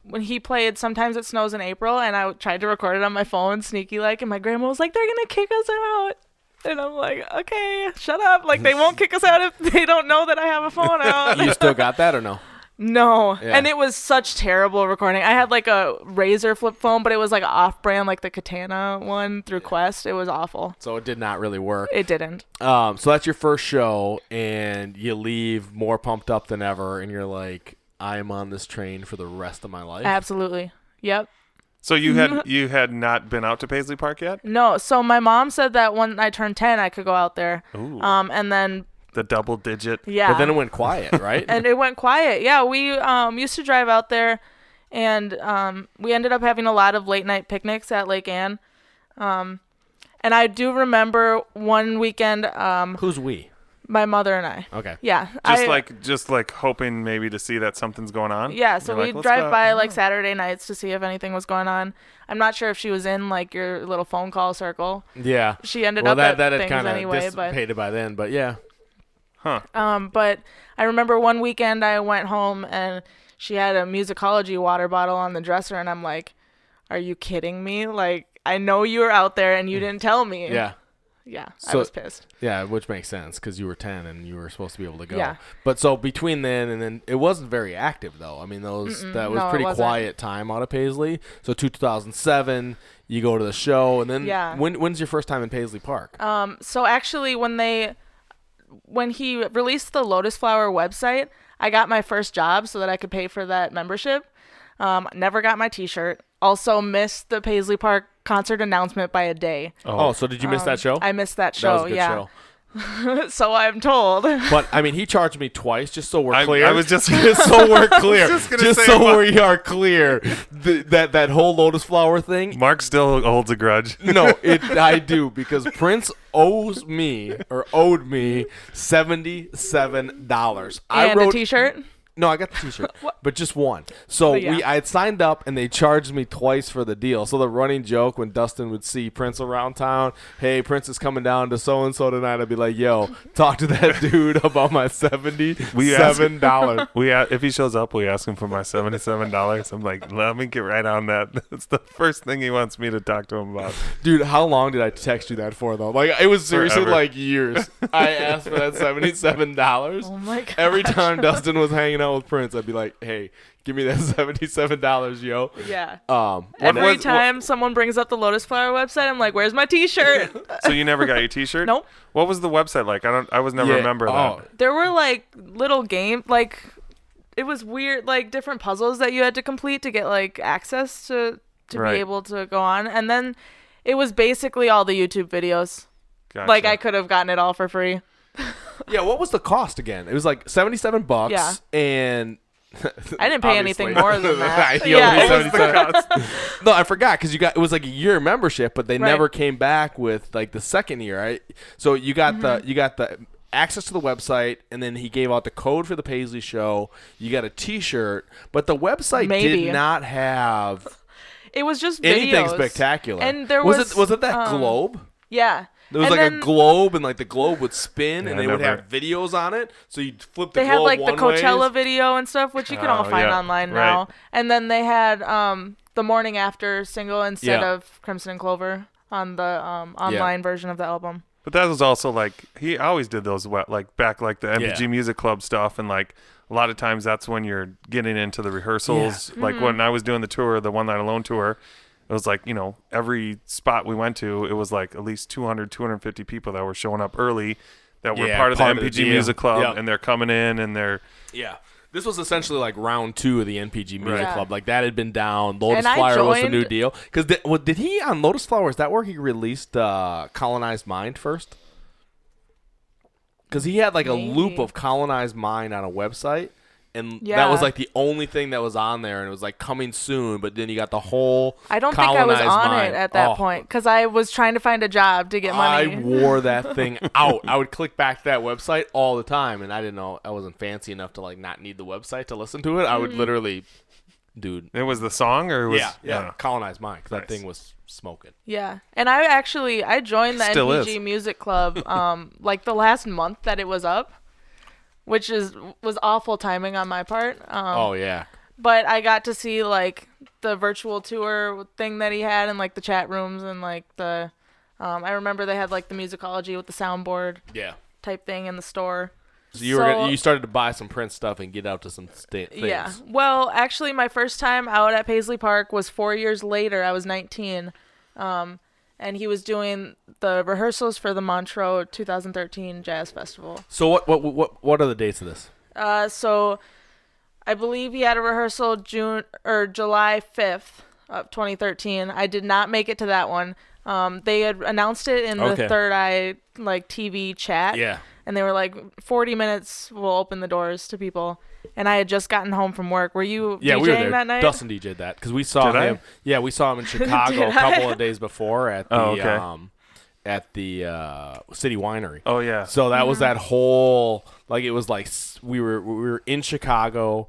[SPEAKER 2] when he played Sometimes It Snows in April, and I tried to record it on my phone, sneaky like, and my grandma was like, "They're going to kick us out." And I'm like, "Okay, shut up. Like, they won't kick us out if they don't know that I have a phone out."
[SPEAKER 1] You still got that or no?
[SPEAKER 2] No.
[SPEAKER 1] Yeah.
[SPEAKER 2] And it was such terrible recording. I had like a Razor flip phone, but it was like off-brand, like the Katana one through Quest. It was awful.
[SPEAKER 1] So it did not really work.
[SPEAKER 2] It didn't.
[SPEAKER 1] So that's your first show, and you leave more pumped up than ever, and you're like, I am on this train for the rest of my life.
[SPEAKER 2] Absolutely. Yep.
[SPEAKER 3] So you had not been out to Paisley Park yet?
[SPEAKER 2] No. So my mom said that when I turned 10, I could go out there.
[SPEAKER 3] Ooh.
[SPEAKER 2] And then
[SPEAKER 3] The double digit.
[SPEAKER 2] yeah.
[SPEAKER 1] But then it went quiet, right?
[SPEAKER 2] And it went quiet. Yeah, we used to drive out there, and we ended up having a lot of late night picnics at Lake Ann. And I do remember one weekend.
[SPEAKER 1] Who's we?
[SPEAKER 2] My mother and I.
[SPEAKER 1] Okay.
[SPEAKER 2] Yeah.
[SPEAKER 3] Just like hoping maybe to see that something's going on.
[SPEAKER 2] Yeah, so
[SPEAKER 3] You're
[SPEAKER 2] we'd
[SPEAKER 3] like, "Let's
[SPEAKER 2] drive
[SPEAKER 3] go."
[SPEAKER 2] by like Saturday nights to see if anything was going on. I'm not sure if she was in like your little phone call circle.
[SPEAKER 1] Yeah.
[SPEAKER 2] She ended
[SPEAKER 1] Well,
[SPEAKER 2] up
[SPEAKER 1] that
[SPEAKER 2] at
[SPEAKER 1] had
[SPEAKER 2] things
[SPEAKER 1] kind of
[SPEAKER 2] anyway, but
[SPEAKER 1] dissipated by then, but yeah.
[SPEAKER 3] Huh.
[SPEAKER 2] but I remember one weekend I went home and she had a musicology water bottle on the dresser, and I'm like, "Are you kidding me? Like, I know you were out there and you didn't tell me."
[SPEAKER 1] Yeah.
[SPEAKER 2] Yeah, I
[SPEAKER 1] So-
[SPEAKER 2] was pissed.
[SPEAKER 1] Yeah, which makes sense because you were 10 and you were supposed to be able to go.
[SPEAKER 2] Yeah.
[SPEAKER 1] But so between then and then, it wasn't very active though. I mean, that was
[SPEAKER 2] No, it
[SPEAKER 1] pretty
[SPEAKER 2] wasn't.
[SPEAKER 1] quiet time out of Paisley. So 2007, you go to the show, and then
[SPEAKER 2] Yeah.
[SPEAKER 1] when's your first time in Paisley Park?
[SPEAKER 2] So actually, when he released the Lotus Flower website, I got my first job so that I could pay for that membership. Never got my T-shirt. Also missed the Paisley Park concert announcement by a day.
[SPEAKER 1] Oh, so did you miss that show?
[SPEAKER 2] I missed that
[SPEAKER 1] That
[SPEAKER 2] show.
[SPEAKER 1] was a good
[SPEAKER 2] yeah.
[SPEAKER 1] show.
[SPEAKER 2] So I'm told.
[SPEAKER 1] But I mean, he charged me twice, just so we're clear.
[SPEAKER 3] I was just
[SPEAKER 1] just so we're clear.
[SPEAKER 3] just gonna
[SPEAKER 1] Just
[SPEAKER 3] say,
[SPEAKER 1] so
[SPEAKER 3] Mark-
[SPEAKER 1] we are clear. That whole Lotus Flower thing.
[SPEAKER 3] Mark still holds a grudge.
[SPEAKER 1] No, I do, because Prince owed me $77.
[SPEAKER 2] And a T-shirt.
[SPEAKER 1] No, I got the T-shirt, but just one. So
[SPEAKER 2] But yeah.
[SPEAKER 1] I had signed up, and they charged me twice for the deal. So the running joke when Dustin would see Prince around town, "Hey, Prince is coming down to so and so tonight," I'd be like, "Yo, talk to that dude about my $77."
[SPEAKER 3] If he shows up, we ask him for my $77. I'm like, let me get right on that. That's the first thing he wants me to talk to him about.
[SPEAKER 1] Dude, how long did I text you that for though? Like, it was seriously
[SPEAKER 3] Forever.
[SPEAKER 1] like years. I asked for that $77.
[SPEAKER 2] Oh my god.
[SPEAKER 1] Every time Dustin was hanging out with Prince, I'd be like, "Hey, give me that $77, yo."
[SPEAKER 2] Yeah.
[SPEAKER 1] Every
[SPEAKER 2] Every time someone brings up the Lotus Flower website, I'm like, "Where's my T-shirt?"
[SPEAKER 3] So you never got your T-shirt?
[SPEAKER 2] Nope.
[SPEAKER 3] What was the website like? I was never a member of that.
[SPEAKER 2] There were like little games, like it was weird, like different puzzles that you had to complete to get like access to
[SPEAKER 3] Right.
[SPEAKER 2] be able to go on, and then it was basically all the YouTube videos.
[SPEAKER 3] Gotcha.
[SPEAKER 2] Like I could have gotten it all for free.
[SPEAKER 1] Yeah, what was the cost again? It was like $77,
[SPEAKER 2] Yeah.
[SPEAKER 1] and
[SPEAKER 2] I didn't pay anything more than that.
[SPEAKER 1] He owed me
[SPEAKER 2] Yeah, it was
[SPEAKER 1] $77. No, I forgot because it was like a year membership, but they
[SPEAKER 2] Right.
[SPEAKER 1] never came back with like the second year. Right? So you got the access to the website, and then he gave out the code for the Paisley show. You got a T-shirt, but the website
[SPEAKER 2] Maybe.
[SPEAKER 1] did not have
[SPEAKER 2] It was just
[SPEAKER 1] anything
[SPEAKER 2] videos.
[SPEAKER 1] spectacular.
[SPEAKER 2] And there
[SPEAKER 1] was it that globe?
[SPEAKER 2] Yeah.
[SPEAKER 1] There was
[SPEAKER 2] And
[SPEAKER 1] like a
[SPEAKER 2] then-
[SPEAKER 1] globe, and like the globe would spin,
[SPEAKER 3] Yeah,
[SPEAKER 1] and
[SPEAKER 3] I
[SPEAKER 1] they would
[SPEAKER 3] never-
[SPEAKER 1] have videos on it. So you'd flip the
[SPEAKER 2] They
[SPEAKER 1] globe
[SPEAKER 2] had like the
[SPEAKER 1] one
[SPEAKER 2] Coachella
[SPEAKER 1] ways.
[SPEAKER 2] video and stuff, which you can all
[SPEAKER 3] Oh,
[SPEAKER 2] find
[SPEAKER 3] yeah,
[SPEAKER 2] online
[SPEAKER 3] right.
[SPEAKER 2] now. And then they had the Morning After single instead
[SPEAKER 1] Yeah.
[SPEAKER 2] of Crimson and Clover on the online version of the album.
[SPEAKER 3] But that was also like he always did those like back like the MPG
[SPEAKER 1] Yeah.
[SPEAKER 3] Music Club stuff, and like a lot of times that's when you're getting into the rehearsals.
[SPEAKER 2] Mm-hmm.
[SPEAKER 3] Like when I was doing the tour, the One Night Alone tour, it was like, every spot we went to, it was like at least 200, 250 people that were showing up early that were
[SPEAKER 1] Yeah,
[SPEAKER 3] part of the
[SPEAKER 1] part of the
[SPEAKER 3] MPG
[SPEAKER 1] deal.
[SPEAKER 3] Music Club,
[SPEAKER 1] Yep.
[SPEAKER 3] and they're coming in and they're
[SPEAKER 1] Yeah. This was essentially like round 2 of the NPG Music
[SPEAKER 2] Right.
[SPEAKER 1] Club. Like that had been down. Lotus
[SPEAKER 2] And I
[SPEAKER 1] Flower was the
[SPEAKER 2] joined-
[SPEAKER 1] new deal. Because did he on Lotus Flower? Is that where he released Colonized Mind first? Because he had like a loop
[SPEAKER 2] Maybe.
[SPEAKER 1] of Colonized Mind on a website, and that
[SPEAKER 2] Yeah.
[SPEAKER 1] was like the only thing that was on there, and it was like coming soon. But then you got the whole.
[SPEAKER 2] I don't think I was
[SPEAKER 1] Colonized
[SPEAKER 2] on
[SPEAKER 1] Mind.
[SPEAKER 2] it at that
[SPEAKER 1] Oh,
[SPEAKER 2] point because I was trying to find a job to get money.
[SPEAKER 1] I wore that thing out. I would click back to that website all the time, and I didn't know I wasn't fancy enough to like not need the website to listen to it. I would literally, dude.
[SPEAKER 3] it was the song or it was
[SPEAKER 1] Yeah. Colonize Mind, because that
[SPEAKER 3] Nice.
[SPEAKER 1] thing was smoking.
[SPEAKER 2] Yeah, and I joined the
[SPEAKER 3] Still
[SPEAKER 2] NPG
[SPEAKER 3] is.
[SPEAKER 2] Music Club like the last month that it was up, which was awful timing on my part.
[SPEAKER 1] Oh yeah,
[SPEAKER 2] But I got to see like the virtual tour thing that he had in like the chat rooms and like the I remember they had like the musicology with the soundboard
[SPEAKER 1] yeah.
[SPEAKER 2] type thing in the store.
[SPEAKER 1] So you started to buy some Prince stuff and get out to some things.
[SPEAKER 2] Yeah. Well, actually, my first time out at Paisley Park was 4 years later. I was 19. And he was doing the rehearsals for the Montreux 2013 Jazz Festival.
[SPEAKER 1] So what are the dates of this?
[SPEAKER 2] So I believe he had a rehearsal July 5th of 2013. I did not make it to that one. They had announced it in the
[SPEAKER 1] Okay.
[SPEAKER 2] Third Eye like TV chat.
[SPEAKER 1] Yeah.
[SPEAKER 2] And they were like, 40 minutes will open the doors to people. And I had just gotten home from work. Were you
[SPEAKER 1] Yeah,
[SPEAKER 2] DJing
[SPEAKER 1] we were there.
[SPEAKER 2] that night?
[SPEAKER 1] Dustin DJ'd that because we saw
[SPEAKER 3] Did I?
[SPEAKER 1] him. Yeah, we saw him in Chicago
[SPEAKER 2] Did
[SPEAKER 1] a couple
[SPEAKER 2] I?
[SPEAKER 1] of days before at the
[SPEAKER 3] Oh, okay.
[SPEAKER 1] at the City Winery.
[SPEAKER 3] Oh yeah.
[SPEAKER 1] So that was that whole like it was like we were in Chicago,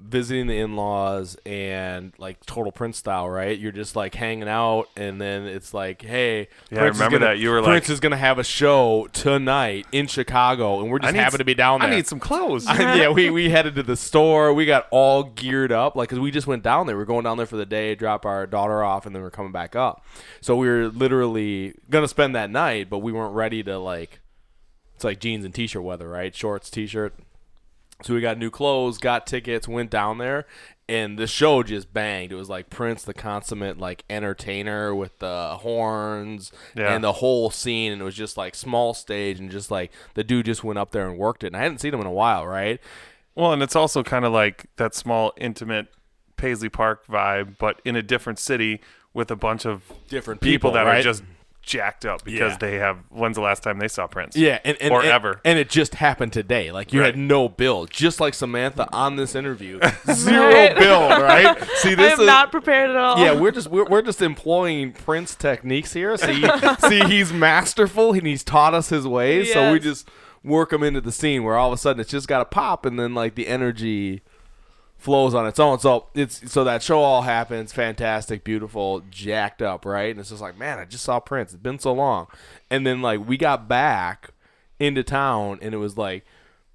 [SPEAKER 1] visiting the in-laws and like total Prince style, right? You're just like hanging out, and then it's like, hey,
[SPEAKER 3] Yeah, I remember that. You were like-
[SPEAKER 1] Prince is gonna have a show tonight in Chicago, and we're just happen to be down there.
[SPEAKER 3] I need some clothes.
[SPEAKER 1] Yeah, we headed to the store. We got all geared up, like, because we just went down there. We were going down there for the day, drop our daughter off, and then we're coming back up. So we were literally gonna spend that night, but we weren't ready to like. It's like jeans and t-shirt weather, right? Shorts, t-shirt. So we got new clothes, got tickets, went down there, and the show just banged. It was like Prince, the consummate like entertainer with the horns
[SPEAKER 3] Yeah.
[SPEAKER 1] and the whole scene, and it was just like small stage, and just like the dude just went up there and worked it. And I hadn't seen him in a while, right?
[SPEAKER 3] Well, and it's also kind of like that small, intimate Paisley Park vibe, but in a different city with a bunch of
[SPEAKER 1] Different
[SPEAKER 3] people that
[SPEAKER 1] right?
[SPEAKER 3] are just jacked up because
[SPEAKER 1] Yeah.
[SPEAKER 3] they have. When's the last time they saw Prince?
[SPEAKER 1] Yeah, and
[SPEAKER 3] Or
[SPEAKER 1] and,
[SPEAKER 3] ever.
[SPEAKER 1] and it just happened today. Like you had
[SPEAKER 3] Right.
[SPEAKER 1] no build, just like Samantha on this interview, zero
[SPEAKER 2] Right.
[SPEAKER 1] build, right? See,
[SPEAKER 2] I
[SPEAKER 1] this
[SPEAKER 2] am
[SPEAKER 1] is
[SPEAKER 2] not prepared at all.
[SPEAKER 1] yeah. We're just employing Prince techniques here. See, he's masterful and he's taught us his ways. So we
[SPEAKER 2] Yes.
[SPEAKER 1] just work him into the scene where all of a sudden it's just got to pop, and then like the energy flows on its own. So so that show all happens, fantastic, beautiful, jacked up, right? And it's just like, man, I just saw Prince. It's been so long. And then like we got back into town, and it was like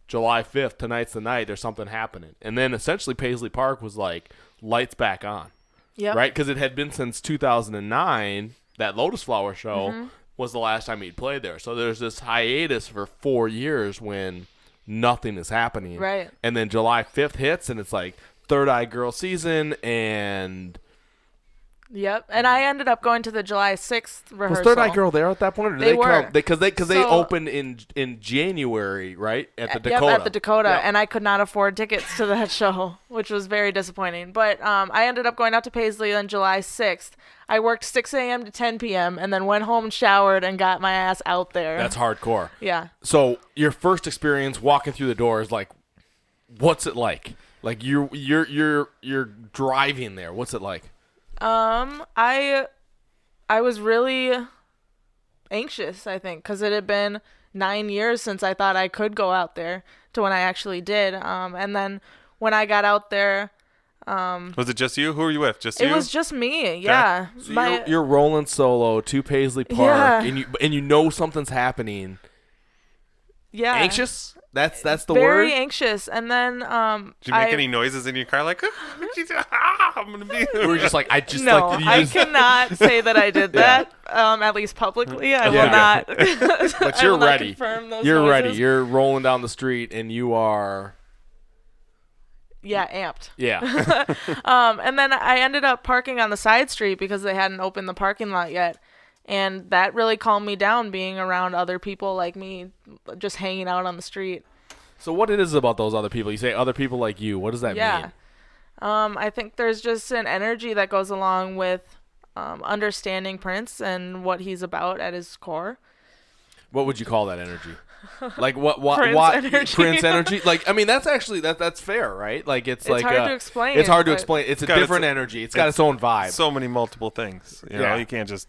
[SPEAKER 1] July 5th, tonight's the night. There's something happening. And then essentially Paisley Park was like lights back on,
[SPEAKER 2] Yep.
[SPEAKER 1] right? Because it had been since 2009. That Lotus Flower show was the last time he'd played there. So there's this hiatus for 4 years when nothing is happening.
[SPEAKER 2] Right.
[SPEAKER 1] And then July 5th hits, and it's like Third Eye Girl season, and
[SPEAKER 2] Yep. And I ended up going to the July 6th rehearsal.
[SPEAKER 1] was Third Eye Girl there at that point? Or did
[SPEAKER 2] They
[SPEAKER 1] they
[SPEAKER 2] were.
[SPEAKER 1] come? Because they
[SPEAKER 2] So-
[SPEAKER 1] opened in January, right? At the
[SPEAKER 2] Yep,
[SPEAKER 1] Dakota.
[SPEAKER 2] at the Dakota,
[SPEAKER 1] Yep.
[SPEAKER 2] and I could not afford tickets to that show, which was very disappointing. But I ended up going out to Paisley on July 6th. I worked 6 a.m. to 10 p.m. and then went home, showered, and got my ass out there.
[SPEAKER 1] That's hardcore.
[SPEAKER 2] Yeah.
[SPEAKER 1] So your first experience walking through the doors, like, what's it like? Like you're driving there. What's it like?
[SPEAKER 2] I was really anxious, I think, because it had been 9 years since I thought I could go out there to when I actually did. And then when I got out there,
[SPEAKER 3] Was it just you? Who were you with? Just you?
[SPEAKER 2] It was just me. Yeah.
[SPEAKER 1] So you're rolling solo to Paisley Park, and you know something's happening.
[SPEAKER 2] Yeah.
[SPEAKER 1] Anxious? That's the
[SPEAKER 2] Very
[SPEAKER 1] word?
[SPEAKER 2] anxious. And then
[SPEAKER 3] Did you make any noises in your car like, I'm gonna be?
[SPEAKER 1] We were just like, I
[SPEAKER 2] cannot say that I did that. At least publicly, I will not.
[SPEAKER 1] But you're ready.
[SPEAKER 2] You're
[SPEAKER 1] ready. You're rolling down the street, and you are.
[SPEAKER 2] Yeah, amped.
[SPEAKER 1] Yeah.
[SPEAKER 2] And then I ended up parking on the side street because they hadn't opened the parking lot yet. And that really calmed me down, being around other people like me, just hanging out on the street.
[SPEAKER 1] So what it is about those other people? You say other people like you. What does that mean?
[SPEAKER 2] I think there's just an energy that goes along with understanding Prince and what he's about at his core.
[SPEAKER 1] What would you call that energy? Like Prince energy? Like, I mean, that's actually that's fair, right? Like it's like
[SPEAKER 2] hard to explain.
[SPEAKER 1] It's hard to explain. It's a different energy. It's got its own vibe.
[SPEAKER 3] So many multiple things. You know, you can't just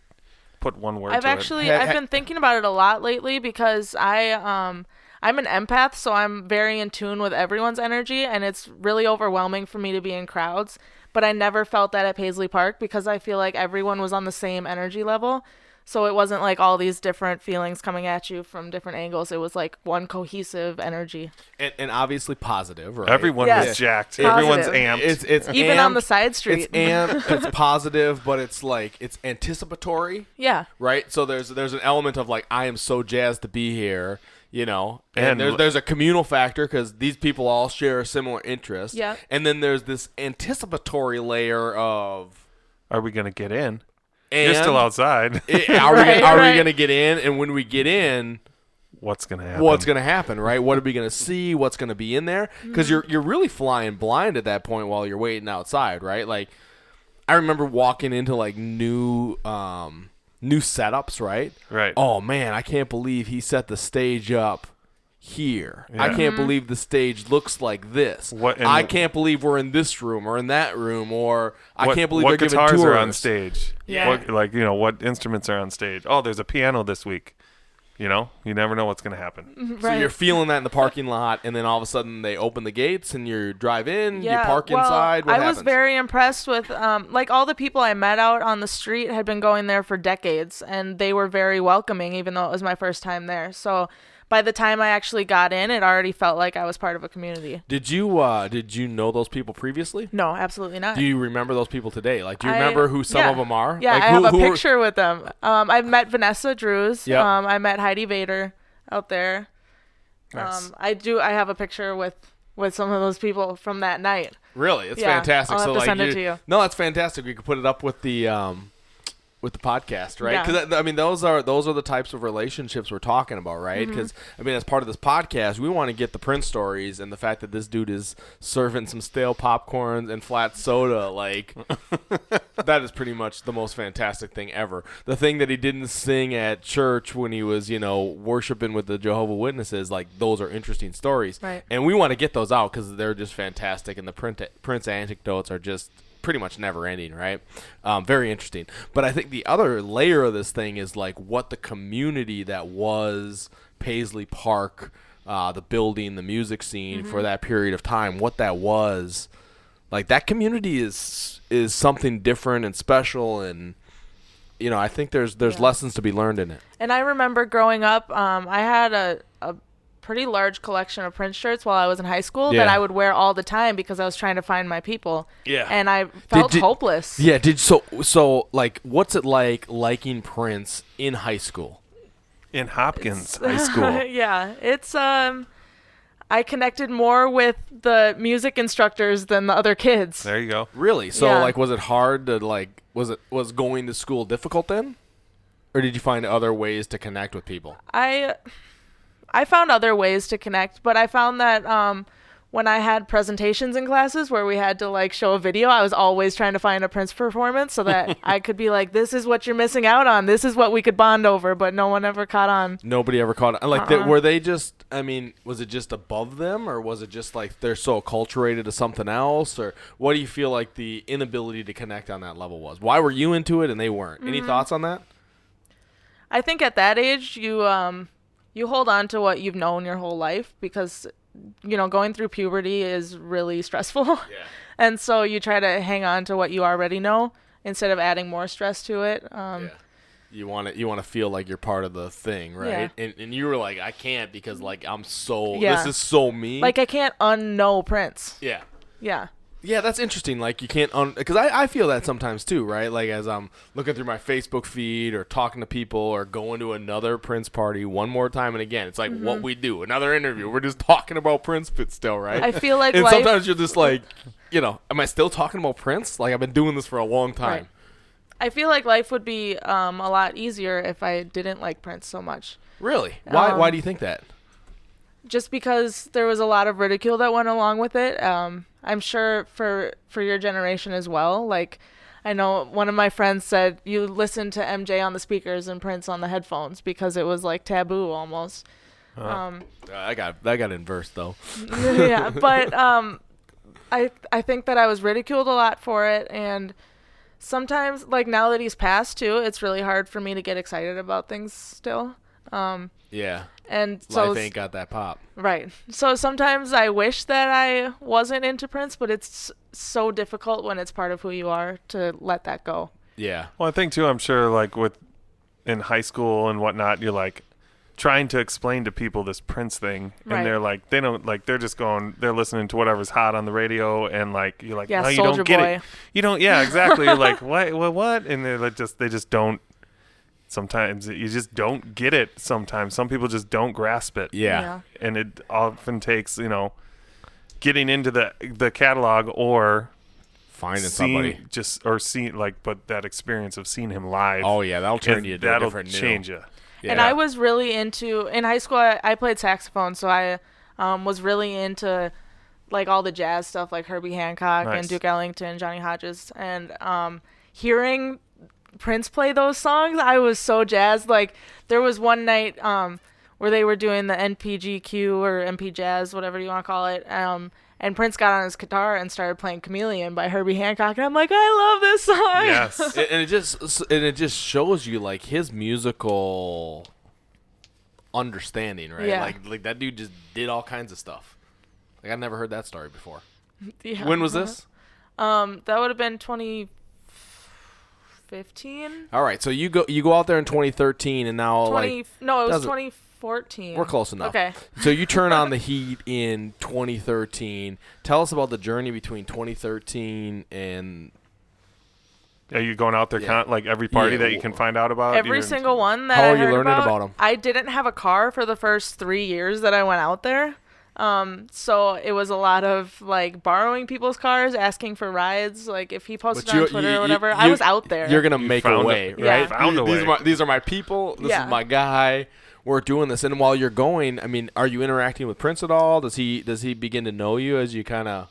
[SPEAKER 3] put one word
[SPEAKER 2] I've been thinking about it a lot lately because I'm an empath, so I'm very in tune with everyone's energy, and it's really overwhelming for me to be in crowds. But I never felt that at Paisley Park because I feel like everyone was on the same energy level. So it wasn't like all these different feelings coming at you from different angles. It was like one cohesive energy.
[SPEAKER 1] And obviously positive, right?
[SPEAKER 3] Everyone was jacked.
[SPEAKER 2] Positive.
[SPEAKER 3] Everyone's amped.
[SPEAKER 1] It's
[SPEAKER 2] even
[SPEAKER 1] amped,
[SPEAKER 2] on the side street.
[SPEAKER 1] It's amped, it's positive, but it's like it's anticipatory.
[SPEAKER 2] Yeah.
[SPEAKER 1] Right? So there's an element of like, I am so jazzed to be here, you know. And there's a communal factor because these people all share a similar interest.
[SPEAKER 2] Yeah.
[SPEAKER 1] And then there's this anticipatory layer of,
[SPEAKER 3] are we going to get in?
[SPEAKER 1] And
[SPEAKER 3] you're still outside.
[SPEAKER 1] Are we going to get in? And when we get in,
[SPEAKER 3] what's going to happen?
[SPEAKER 1] What's going to happen, right? What are we going to see? What's going to be in there? Because you're really flying blind at that point while you're waiting outside, right? Like, I remember walking into like new setups, right?
[SPEAKER 3] Right.
[SPEAKER 1] Oh man, I can't believe he set the stage up here. Yeah. I can't believe the stage looks like this. I can't believe we're in this room or in that room, or I can't believe they're giving tours.
[SPEAKER 3] What guitars are on stage?
[SPEAKER 2] Yeah.
[SPEAKER 3] What instruments are on stage? Oh, there's a piano this week. You know, you never know what's going to happen.
[SPEAKER 2] Right.
[SPEAKER 1] So you're feeling that in the parking lot, and then all of a sudden they open the gates, and you drive in, you park inside. What happens?
[SPEAKER 2] I was very impressed with, like, all the people I met out on the street had been going there for decades, and they were very welcoming, even though it was my first time there. So by the time I actually got in, it already felt like I was part of a community.
[SPEAKER 1] Did you know those people previously?
[SPEAKER 2] No, absolutely not.
[SPEAKER 1] Do you remember those people today? Like, do you remember who some of them are?
[SPEAKER 2] Yeah,
[SPEAKER 1] like,
[SPEAKER 2] I have a picture with them. I've met Vanessa Drews.
[SPEAKER 1] Yep.
[SPEAKER 2] I met Heidi Vader out there.
[SPEAKER 3] Nice.
[SPEAKER 2] I have a picture with some of those people from that night.
[SPEAKER 1] Really? It's fantastic.
[SPEAKER 2] I'll have to send it to you.
[SPEAKER 1] No, that's fantastic. We could put it up with the podcast, right? Because I mean, those are the types of relationships we're talking about, right? Because I mean, as part of this podcast, we want to get the Prince stories and the fact that this dude is serving some stale popcorns and flat soda, like that is pretty much the most fantastic thing ever. The thing that he didn't sing at church when he was, worshiping with the Jehovah's Witnesses, like those are interesting stories,
[SPEAKER 2] right?
[SPEAKER 1] And we want to get those out because they're just fantastic, and the Prince anecdotes are just pretty much never ending, right? Very interesting. But I think the other layer of this thing is like what the community that was Paisley Park, the building, the music scene for that period of time, what that was. Like, that community is something different and special, and I think there's lessons to be learned in it.
[SPEAKER 2] And I remember growing up, I had a pretty large collection of Prince shirts while I was in high school that I would wear all the time because I was trying to find my people. Yeah. And I felt hopeless.
[SPEAKER 1] Yeah. So like, what's it like liking Prince in high school?
[SPEAKER 3] In Hopkins High School.
[SPEAKER 2] Yeah. It's I connected more with the music instructors than the other kids.
[SPEAKER 3] There you go.
[SPEAKER 1] Really? So like, was it hard to like? Was going to school difficult then, or did you find other ways to connect with people?
[SPEAKER 2] I found other ways to connect, but I found that when I had presentations in classes where we had to like show a video, I was always trying to find a Prince performance so that I could be like, this is what you're missing out on. This is what we could bond over, but no one ever caught on.
[SPEAKER 1] Nobody ever caught on. Like, were they just, I mean, was it just above them, or was it just like they're so acculturated to something else? Or what do you feel like the inability to connect on that level was? Why were you into it and they weren't? Any thoughts on that? I
[SPEAKER 2] think at that age, you hold on to what you've known your whole life because, going through puberty is really stressful. Yeah. And so you try to hang on to what you already know instead of adding more stress to it.
[SPEAKER 1] Yeah. You want to feel like you're part of the thing, right?
[SPEAKER 2] Yeah.
[SPEAKER 1] And you were like, I can't because like I'm so
[SPEAKER 2] Yeah.
[SPEAKER 1] this is so me.
[SPEAKER 2] Like I can't unknow Prince.
[SPEAKER 1] Yeah.
[SPEAKER 2] Yeah.
[SPEAKER 1] Yeah, that's interesting. Like you can't because I feel that sometimes too, right? Like as I'm looking through my Facebook feed or talking to people or going to another Prince party one more time and again, it's like what we do, another interview. We're just talking about Prince still, right?
[SPEAKER 2] I feel like
[SPEAKER 1] and
[SPEAKER 2] life,
[SPEAKER 1] sometimes you're just like, am I still talking about Prince? Like I've been doing this for a long time.
[SPEAKER 2] Right. I feel like life would be a lot easier if I didn't like Prince so much.
[SPEAKER 1] Really? Why do you think that?
[SPEAKER 2] Just because there was a lot of ridicule that went along with it. I'm sure for your generation as well. Like, I know one of my friends said you listen to MJ on the speakers and Prince on the headphones because it was like taboo almost.
[SPEAKER 1] I got inverse though.
[SPEAKER 2] Yeah, but I think that I was ridiculed a lot for it, and sometimes, like now that he's passed too, it's really hard for me to get excited about things still.
[SPEAKER 1] Yeah.
[SPEAKER 2] And so
[SPEAKER 1] Life ain't got that pop.
[SPEAKER 2] Right. So sometimes I wish that I wasn't into Prince, but it's so difficult when it's part of who you are to let that go.
[SPEAKER 1] Yeah.
[SPEAKER 3] Well, I think too, I'm sure like in high school and whatnot, you're like trying to explain to people this Prince thing, and
[SPEAKER 2] Right.
[SPEAKER 3] they're like, they don't like, they're just going, they're listening to whatever's hot on the radio, and like you're like,
[SPEAKER 2] Yeah,
[SPEAKER 3] no, you
[SPEAKER 2] Soulja
[SPEAKER 3] don't get
[SPEAKER 2] Boy.
[SPEAKER 3] it. You don't. Yeah, exactly. You're like, what? And they're like, they just don't. Sometimes you just don't get it. Sometimes some people just don't grasp it.
[SPEAKER 1] Yeah.
[SPEAKER 3] And it often takes getting into the catalog or
[SPEAKER 1] Finding somebody.
[SPEAKER 3] seeing but that experience of seeing him live.
[SPEAKER 1] Oh yeah, that'll turn you to a different new.
[SPEAKER 3] change you.
[SPEAKER 1] Yeah.
[SPEAKER 2] And I was really into, in high school, I played saxophone, so I was really into like all the jazz stuff like Herbie Hancock
[SPEAKER 3] Nice.
[SPEAKER 2] and Duke Ellington, Johnny Hodges, and hearing Prince play those songs, I was so jazzed. Like there was one night where they were doing the NPGQ or MP Jazz, whatever you want to call it, and Prince got on his guitar and started playing Chameleon by Herbie Hancock, and I'm like, I love this song.
[SPEAKER 3] Yes.
[SPEAKER 1] and it just shows you like his musical understanding, right?
[SPEAKER 2] Yeah.
[SPEAKER 1] Like that dude just did all kinds of stuff. Like I've never heard that story before.
[SPEAKER 2] Yeah.
[SPEAKER 1] When was this?
[SPEAKER 2] That would have been 2015.
[SPEAKER 1] All right, so you go out there in 2013, and now
[SPEAKER 2] No, it was
[SPEAKER 1] doesn't-
[SPEAKER 2] 2014.
[SPEAKER 1] we're close enough.
[SPEAKER 2] Okay.
[SPEAKER 1] So you turn on the heat in 2013. Tell us about the journey between 2013 and
[SPEAKER 3] Are you going out there
[SPEAKER 1] Yeah.
[SPEAKER 3] like every party
[SPEAKER 1] Yeah.
[SPEAKER 3] that you can find out about?
[SPEAKER 2] Every
[SPEAKER 3] You're-
[SPEAKER 2] single one that
[SPEAKER 1] How
[SPEAKER 2] I
[SPEAKER 1] are you
[SPEAKER 2] heard
[SPEAKER 1] learning about 'em?
[SPEAKER 2] I didn't have a car for the first 3 years that I went out there. So it was a lot of like borrowing people's cars, asking for rides. Like if he posted
[SPEAKER 1] But
[SPEAKER 2] on
[SPEAKER 1] you-
[SPEAKER 2] Twitter
[SPEAKER 1] you-
[SPEAKER 2] or whatever,
[SPEAKER 1] you-
[SPEAKER 2] I was out there.
[SPEAKER 1] You're gonna
[SPEAKER 3] You
[SPEAKER 1] make a
[SPEAKER 3] found
[SPEAKER 1] way,
[SPEAKER 3] it.
[SPEAKER 2] Yeah.
[SPEAKER 1] right?
[SPEAKER 3] Found a way.
[SPEAKER 1] These are my people. This
[SPEAKER 2] Yeah.
[SPEAKER 1] is my guy. We're doing this, and while you're going, I mean, are you interacting with Prince at all? Does he begin to know you as you kind of?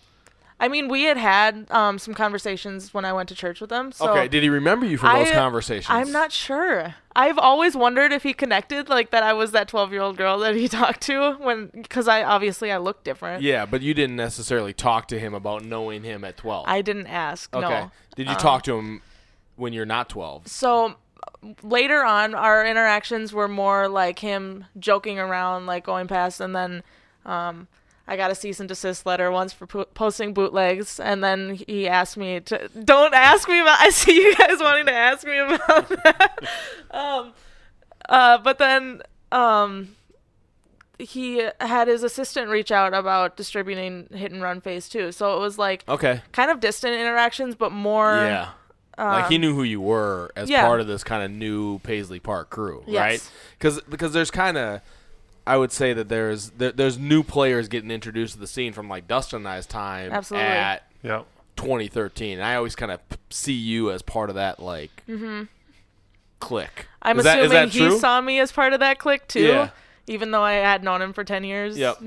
[SPEAKER 2] I mean, we had some conversations when I went to church with him. So
[SPEAKER 1] Okay, did he remember you from those conversations?
[SPEAKER 2] I'm not sure. I've always wondered if he connected, like that I was that 12-year-old girl that he talked to because I looked different.
[SPEAKER 1] Yeah, but you didn't necessarily talk to him about knowing him at 12.
[SPEAKER 2] I didn't ask.
[SPEAKER 1] Okay.
[SPEAKER 2] No.
[SPEAKER 1] Did you talk to him when you're not 12?
[SPEAKER 2] So later on, our interactions were more like him joking around, like going past, and then I got a cease and desist letter once for posting bootlegs, and then he asked me to don't ask me about. I see you guys wanting to ask me about that. But then he had his assistant reach out about distributing Hit and Run Phase 2, so it was like
[SPEAKER 1] Okay.
[SPEAKER 2] kind of distant interactions, but more.
[SPEAKER 1] Yeah. Like he knew who you were as
[SPEAKER 2] yeah.
[SPEAKER 1] part of this kind of new Paisley Park crew,
[SPEAKER 2] Yes.
[SPEAKER 1] right? Because there's kind of, I would say that there's new players getting introduced to the scene from like Dustin and I's time
[SPEAKER 2] Absolutely.
[SPEAKER 1] at
[SPEAKER 3] Yep.
[SPEAKER 1] 2013. And I always kind of see you as part of that like clique.
[SPEAKER 2] I'm
[SPEAKER 1] Is
[SPEAKER 2] assuming
[SPEAKER 1] that
[SPEAKER 2] he
[SPEAKER 1] true?
[SPEAKER 2] saw me as part of that clique too,
[SPEAKER 1] Yeah.
[SPEAKER 2] even though I had known him for 10 years.
[SPEAKER 1] Yep.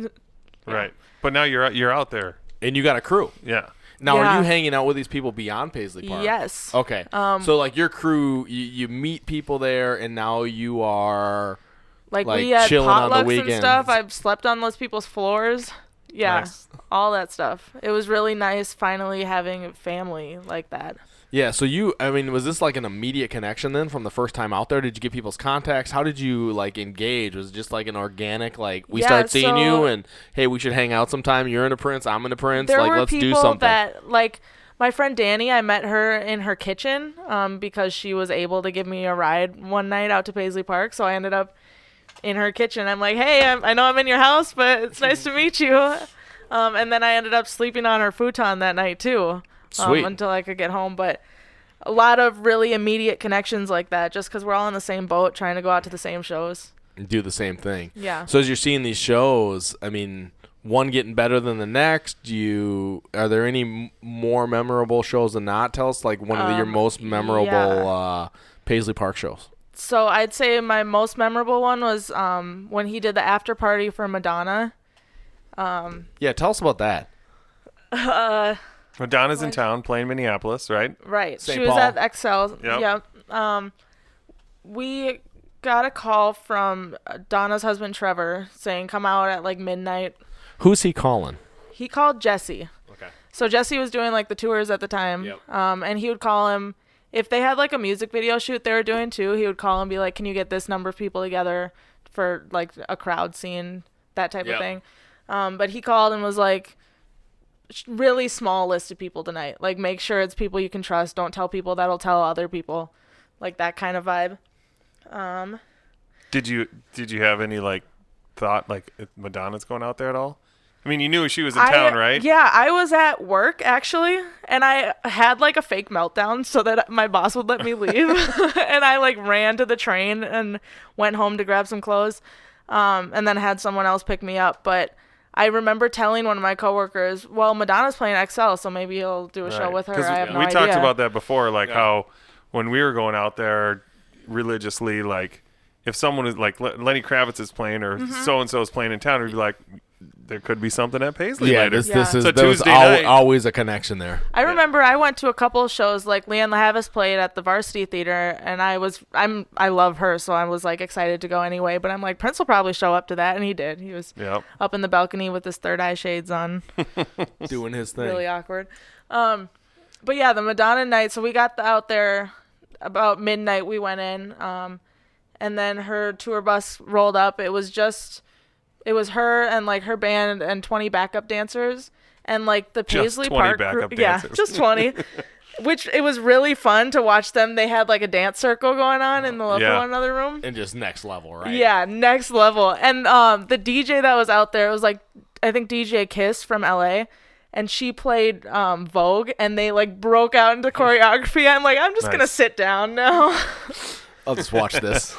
[SPEAKER 3] Right. But now you're out there.
[SPEAKER 1] And you got a crew.
[SPEAKER 3] Yeah.
[SPEAKER 1] Now,
[SPEAKER 2] Yeah.
[SPEAKER 1] are you hanging out with these people beyond Paisley Park?
[SPEAKER 2] Yes.
[SPEAKER 1] Okay. So like your crew, you meet people there, and now you are.
[SPEAKER 2] Like
[SPEAKER 1] Like
[SPEAKER 2] we had
[SPEAKER 1] chilling on the
[SPEAKER 2] potlucks and
[SPEAKER 1] weekends.
[SPEAKER 2] stuff. I've slept on those people's floors. Yeah.
[SPEAKER 3] Nice.
[SPEAKER 2] All that stuff. It was really nice finally having a family like that.
[SPEAKER 1] Yeah, so was this like an immediate connection then from the first time out there? Did you get people's contacts? How did you like engage? Was it just like an organic, like we start seeing you and hey, we should hang out sometime. You're into Prince, I'm into Prince.
[SPEAKER 2] There
[SPEAKER 1] like
[SPEAKER 2] were
[SPEAKER 1] let's do
[SPEAKER 2] people
[SPEAKER 1] something.
[SPEAKER 2] that like my friend Danny, I met her in her kitchen because she was able to give me a ride one night out to Paisley Park. So I ended up in her kitchen. I'm like, hey, I know I'm in your house, but it's nice to meet you. And then I ended up sleeping on her futon that night too.
[SPEAKER 1] Sweet.
[SPEAKER 2] Until I could get home. But a lot of really immediate connections like that just because we're all in the same boat trying to go out to the same shows.
[SPEAKER 1] Do the same thing.
[SPEAKER 2] Yeah.
[SPEAKER 1] So as you're seeing these shows, I mean, one getting better than the next. Are there any more memorable shows than not? Tell us like one of your most memorable Paisley Park shows.
[SPEAKER 2] So I'd say my most memorable one was when he did the after party for Madonna.
[SPEAKER 1] Yeah, tell us about that.
[SPEAKER 3] Madonna's in town playing Minneapolis, right?
[SPEAKER 2] Right.
[SPEAKER 1] St.
[SPEAKER 2] She was
[SPEAKER 1] Paul.
[SPEAKER 2] at XL.
[SPEAKER 3] Yep.
[SPEAKER 2] We got a call from Donna's husband, Trevor, saying come out at like midnight.
[SPEAKER 1] Who's he calling?
[SPEAKER 2] He called Jesse.
[SPEAKER 1] Okay.
[SPEAKER 2] So Jesse was doing like the tours at the time.
[SPEAKER 1] Yep.
[SPEAKER 2] And he would call him. If they had like a music video shoot they were doing too, he would call and be like, can you get this number of people together for like a crowd scene, that type of thing. But he called and was like, really small list of people tonight. Like, make sure it's people you can trust. Don't tell people that'll tell other people. Like, that kind of vibe.
[SPEAKER 3] Did you have any like thought like if Madonna's going out there at all? I mean, you knew she was in town, right?
[SPEAKER 2] Yeah, I was at work actually, and I had like a fake meltdown so that my boss would let me leave. And I like ran to the train and went home to grab some clothes, and then had someone else pick me up. But I remember telling one of my coworkers, well, Madonna's playing XL, so maybe he'll do a show with her. I have no idea.
[SPEAKER 3] We talked about that before, like how when we were going out there religiously, like if someone is like Lenny Kravitz is playing or so-and-so is playing in town, we'd be like, there could be something at Paisley later.
[SPEAKER 1] This is
[SPEAKER 3] Tuesday night.
[SPEAKER 1] Always a connection there.
[SPEAKER 2] I remember I went to a couple of shows, like Leanne LaHavis played at the Varsity Theater, and I love her, so I was like excited to go anyway. But I'm like, Prince will probably show up to that, and he did. He was up in the balcony with his third eye shades on,
[SPEAKER 1] doing his thing.
[SPEAKER 2] Really awkward. But yeah, the Madonna night. So we got out there about midnight. We went in, and then her tour bus rolled up. It was her and like her band and 20 backup dancers and like the Paisley Park
[SPEAKER 3] backup
[SPEAKER 2] group.
[SPEAKER 3] dancers.
[SPEAKER 2] Yeah, just 20. Which it was really fun to watch them. They had like a dance circle going on in the Love for One Another room.
[SPEAKER 1] And just next level, right?
[SPEAKER 2] Yeah, next level. And the DJ that was out there, it was like I think DJ Kiss from LA. And she played Vogue, and they like broke out into choreography. I'm like, I'm just gonna sit down now.
[SPEAKER 1] I'll just watch this.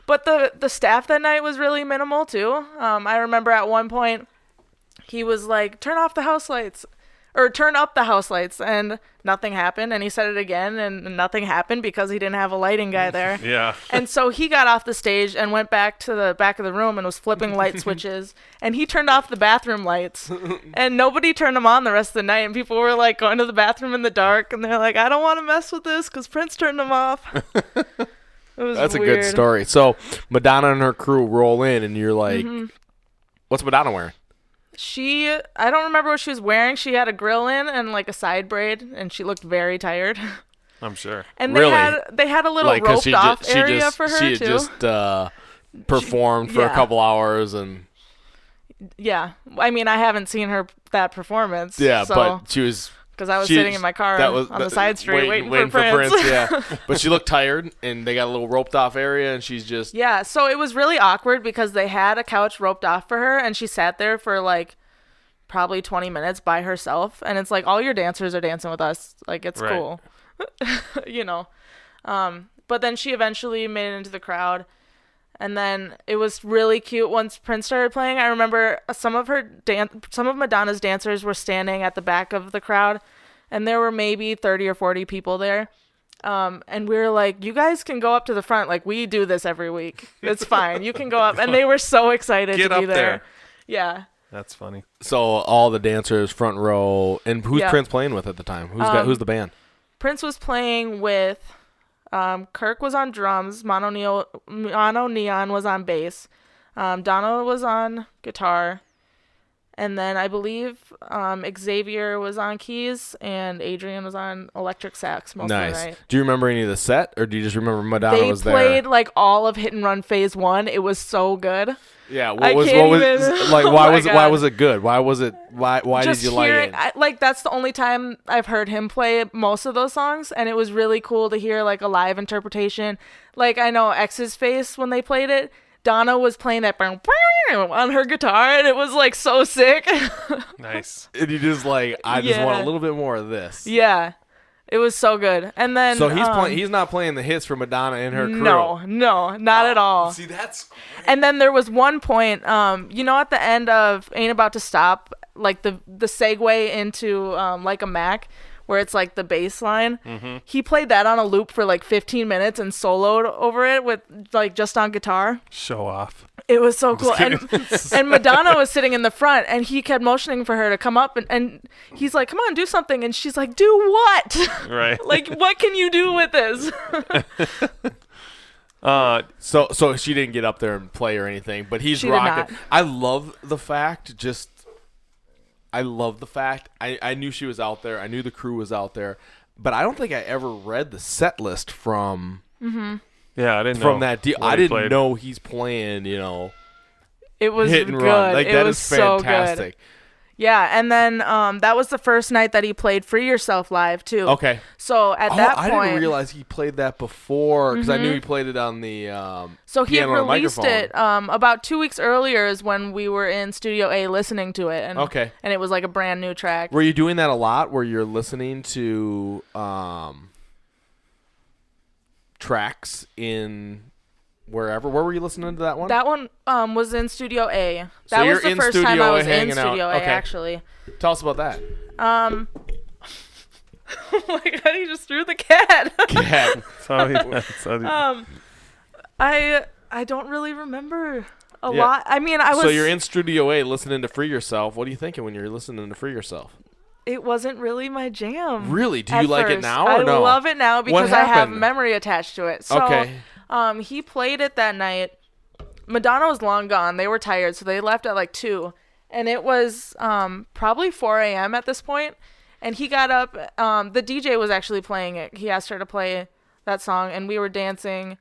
[SPEAKER 2] But the staff that night was really minimal too. I remember at one point he was like, turn off the house lights or turn up the house lights, and nothing happened. And he said it again and nothing happened because he didn't have a lighting guy there.
[SPEAKER 3] Yeah.
[SPEAKER 2] And so he got off the stage and went back to the back of the room and was flipping light switches, and he turned off the bathroom lights, and nobody turned them on the rest of the night. And people were like going to the bathroom in the dark, and they're like, I don't want to mess with this because Prince turned them off.
[SPEAKER 1] That's
[SPEAKER 2] weird.
[SPEAKER 1] a good story. So Madonna and her crew roll in, and you're like, what's Madonna wearing?
[SPEAKER 2] I don't remember what she was wearing. She had a grill in and like a side braid, and she looked very tired.
[SPEAKER 3] I'm sure.
[SPEAKER 2] And
[SPEAKER 1] Really?
[SPEAKER 2] they had a little
[SPEAKER 1] Like,
[SPEAKER 2] roped off area for her
[SPEAKER 1] she
[SPEAKER 2] too.
[SPEAKER 1] had just performed for a couple hours, and
[SPEAKER 2] yeah, I mean, I haven't seen that performance.
[SPEAKER 1] but she was.
[SPEAKER 2] Because I was sitting in my car on the side street waiting for Prince.
[SPEAKER 1] Yeah, but she looked tired, and they got a little roped off area, and she's just...
[SPEAKER 2] Yeah, so it was really awkward because they had a couch roped off for her, and she sat there for like probably 20 minutes by herself, and it's like all your dancers are dancing with us. Like, it's cool. You know? But then she eventually made it into the crowd. And then it was really cute once Prince started playing. I remember some of Madonna's dancers were standing at the back of the crowd, and there were maybe 30 or 40 people there. And we were like, you guys can go up to the front. Like, we do this every week. It's fine. You can go up. And they were so excited to be there. Yeah.
[SPEAKER 3] That's funny.
[SPEAKER 1] So all the dancers, front row. And who's Prince playing with at the time? Who's the band?
[SPEAKER 2] Prince was playing with... Kirk was on drums, Mono Neon was on bass, Donna was on guitar, And then I believe Xavier was on keys and Adrian was on electric sax most of the night.
[SPEAKER 1] Do you remember any of the set, or do you just remember Madonna was there?
[SPEAKER 2] They played like all of Hit and Run Phase 1. It was so good.
[SPEAKER 1] Yeah, why was it good? Why did you like it?
[SPEAKER 2] Like that's the only time I've heard him play most of those songs, and it was really cool to hear like a live interpretation. Like I know X's Face when they played it. Donna was playing that on her guitar, and it was like so sick.
[SPEAKER 3] Nice.
[SPEAKER 1] And you just like, I just want a little bit more of this.
[SPEAKER 2] Yeah, it was so good. And then
[SPEAKER 1] so he's not playing the hits for Madonna and her crew.
[SPEAKER 2] No, not at all.
[SPEAKER 1] See, that's great.
[SPEAKER 2] And then there was one point, at the end of Ain't About to Stop, like the segue into Like a Mac, where it's like the bass line. Mm-hmm. He played that on a loop for like 15 minutes and soloed over it with like just on guitar.
[SPEAKER 3] Show off.
[SPEAKER 2] It was so cool. And Madonna was sitting in the front, and he kept motioning for her to come up, and he's like, come on, do something. And she's like, do what?
[SPEAKER 3] Right.
[SPEAKER 2] Like, what can you do with this?
[SPEAKER 1] So she didn't get up there and play or anything, but he's rocking. I love the fact I knew she was out there. I knew the crew was out there, but I don't think I ever read the set list from.
[SPEAKER 2] Mm-hmm.
[SPEAKER 3] Yeah, I didn't
[SPEAKER 1] from
[SPEAKER 3] know
[SPEAKER 1] that deal. I didn't know he's playing.
[SPEAKER 2] It was
[SPEAKER 1] hit and
[SPEAKER 2] good.
[SPEAKER 1] run. Like that
[SPEAKER 2] was
[SPEAKER 1] is fantastic.
[SPEAKER 2] So good. Yeah, and then that was the first night that he played Free Yourself live too.
[SPEAKER 1] Okay.
[SPEAKER 2] So at that point,
[SPEAKER 1] I didn't realize he played that before because I knew he played it on the.
[SPEAKER 2] So he had released it
[SPEAKER 1] microphone.
[SPEAKER 2] about 2 weeks earlier is when we were in Studio A listening to it, and and it was like a brand new track.
[SPEAKER 1] Were you doing that a lot? Where you're listening to tracks in wherever? Where were you listening to that one?
[SPEAKER 2] That one was in Studio A.
[SPEAKER 1] So
[SPEAKER 2] That was the first time I was in Studio A,
[SPEAKER 1] okay.
[SPEAKER 2] actually.
[SPEAKER 1] Tell us about that.
[SPEAKER 2] Oh my god, he just threw the cat. I don't really remember a lot. I mean, I was.
[SPEAKER 1] So you're in Studio A listening to Free Yourself. What are you thinking when you're listening to Free Yourself?
[SPEAKER 2] It wasn't really my jam.
[SPEAKER 1] Really? Do you like it now or no?
[SPEAKER 2] I love it now because I have memory attached to it. So, he played it that night. Madonna was long gone. They were tired, so they left at like 2. And it was probably 4 a.m. at this point. And he got up. The DJ was actually playing it. He asked her to play that song, and we were dancing.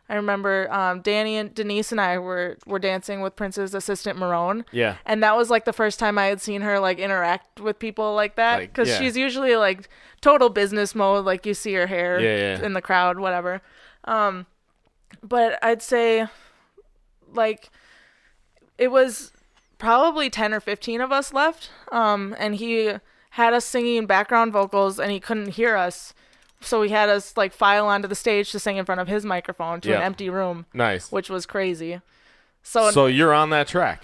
[SPEAKER 2] I remember Danny and Denise and I were dancing with Prince's assistant Marone.
[SPEAKER 1] Yeah.
[SPEAKER 2] And that was like the first time I had seen her like interact with people like that. Because she's usually like total business mode. Like you see her hair in the crowd, whatever. But I'd say like it was probably 10 or 15 of us left. And he had us singing background vocals and he couldn't hear us. So he had us like file onto the stage to sing in front of his microphone to an empty room.
[SPEAKER 1] Nice.
[SPEAKER 2] Which was crazy. So
[SPEAKER 1] you're on that track?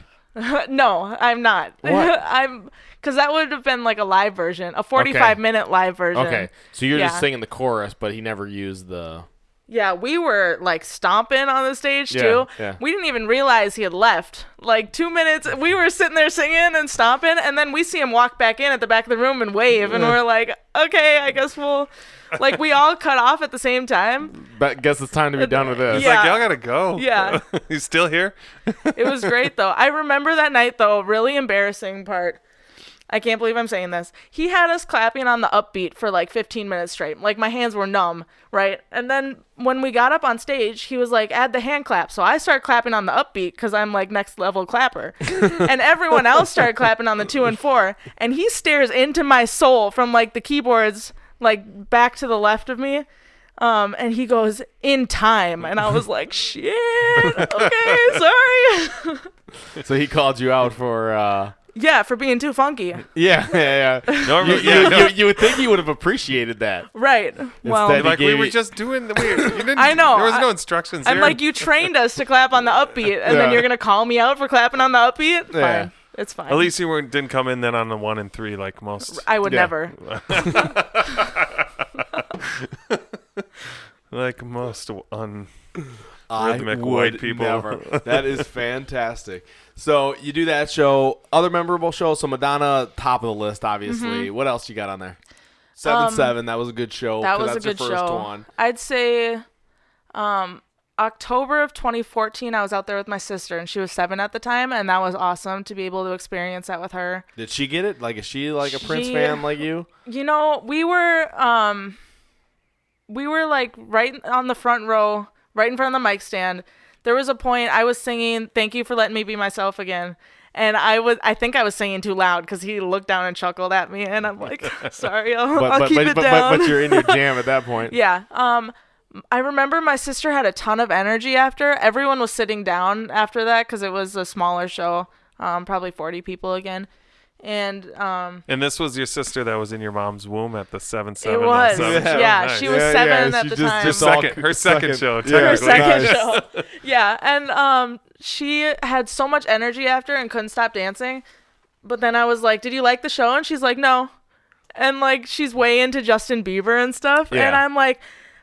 [SPEAKER 2] No, I'm not.
[SPEAKER 1] What?
[SPEAKER 2] Because that would have been like a live version, a 45-minute live version.
[SPEAKER 1] Okay. So you're just singing the chorus, but he never used the...
[SPEAKER 2] Yeah, we were like stomping on the stage too.
[SPEAKER 1] Yeah.
[SPEAKER 2] We didn't even realize he had left. Like 2 minutes, we were sitting there singing and stomping, and then we see him walk back in at the back of the room and wave, and we're like, okay, I guess we'll... Like, we all cut off at the same time.
[SPEAKER 1] But guess it's time to be done with this.
[SPEAKER 3] It's like, y'all gotta go.
[SPEAKER 2] Yeah.
[SPEAKER 3] He's still here?
[SPEAKER 2] It was great, though. I remember that night, though, really embarrassing part. I can't believe I'm saying this. He had us clapping on the upbeat for like 15 minutes straight. Like my hands were numb, right? And then when we got up on stage, he was like, add the hand clap. So I started clapping on the upbeat because I'm like next level clapper. And everyone else started clapping on the 2 and 4. And he stares into my soul from like the keyboards, like back to the left of me. And he goes, in time. And I was like, shit, okay, sorry.
[SPEAKER 1] So he called you out for...
[SPEAKER 2] Yeah, for being too funky.
[SPEAKER 1] Yeah. You would think he would have appreciated that.
[SPEAKER 2] Right. Well,
[SPEAKER 3] like we were just doing the weird.
[SPEAKER 2] I know.
[SPEAKER 3] There was no instructions
[SPEAKER 2] I'm
[SPEAKER 3] here.
[SPEAKER 2] like, you trained us to clap on the upbeat, and then you're going to call me out for clapping on the upbeat?
[SPEAKER 1] Yeah.
[SPEAKER 2] Fine. It's fine.
[SPEAKER 3] At least you didn't come in then on the 1 and 3 like most.
[SPEAKER 2] I would never.
[SPEAKER 3] Like most rhythmic
[SPEAKER 1] white
[SPEAKER 3] people.
[SPEAKER 1] Never. That is fantastic. So you do that show. Other memorable shows. So Madonna, top of the list, obviously. What else you got on there? 7-7. That was a good show.
[SPEAKER 2] That was
[SPEAKER 1] that's
[SPEAKER 2] a good
[SPEAKER 1] your first
[SPEAKER 2] show.
[SPEAKER 1] one.
[SPEAKER 2] I'd say October of 2014, I was out there with my sister, and she was 7 at the time, and that was awesome to be able to experience that with her.
[SPEAKER 1] Did she get it? Like, is she like a Prince fan like you?
[SPEAKER 2] You know, we were like right on the front row, right in front of the mic stand. There was a point I was singing "Thank You for Letting Me Be Myself Again," and I think I was singing too loud because he looked down and chuckled at me, and I'm like, sorry, I'll keep it down.
[SPEAKER 1] But you're in your jam at that point.
[SPEAKER 2] Yeah. I remember my sister had a ton of energy after. Everyone was sitting down after that because it was a smaller show, probably 40 people again. And
[SPEAKER 3] this was your sister that was in your mom's womb at the 7-7.
[SPEAKER 2] It was. Yeah,
[SPEAKER 3] nice.
[SPEAKER 2] she was 7 at the time.
[SPEAKER 3] Her second show.
[SPEAKER 2] Her second show. Yeah, and she had so much energy after and couldn't stop dancing. But then I was like, "Did you like the show?" And she's like, "No." And like she's way into Justin Bieber and stuff.
[SPEAKER 1] Yeah.
[SPEAKER 2] And I'm like,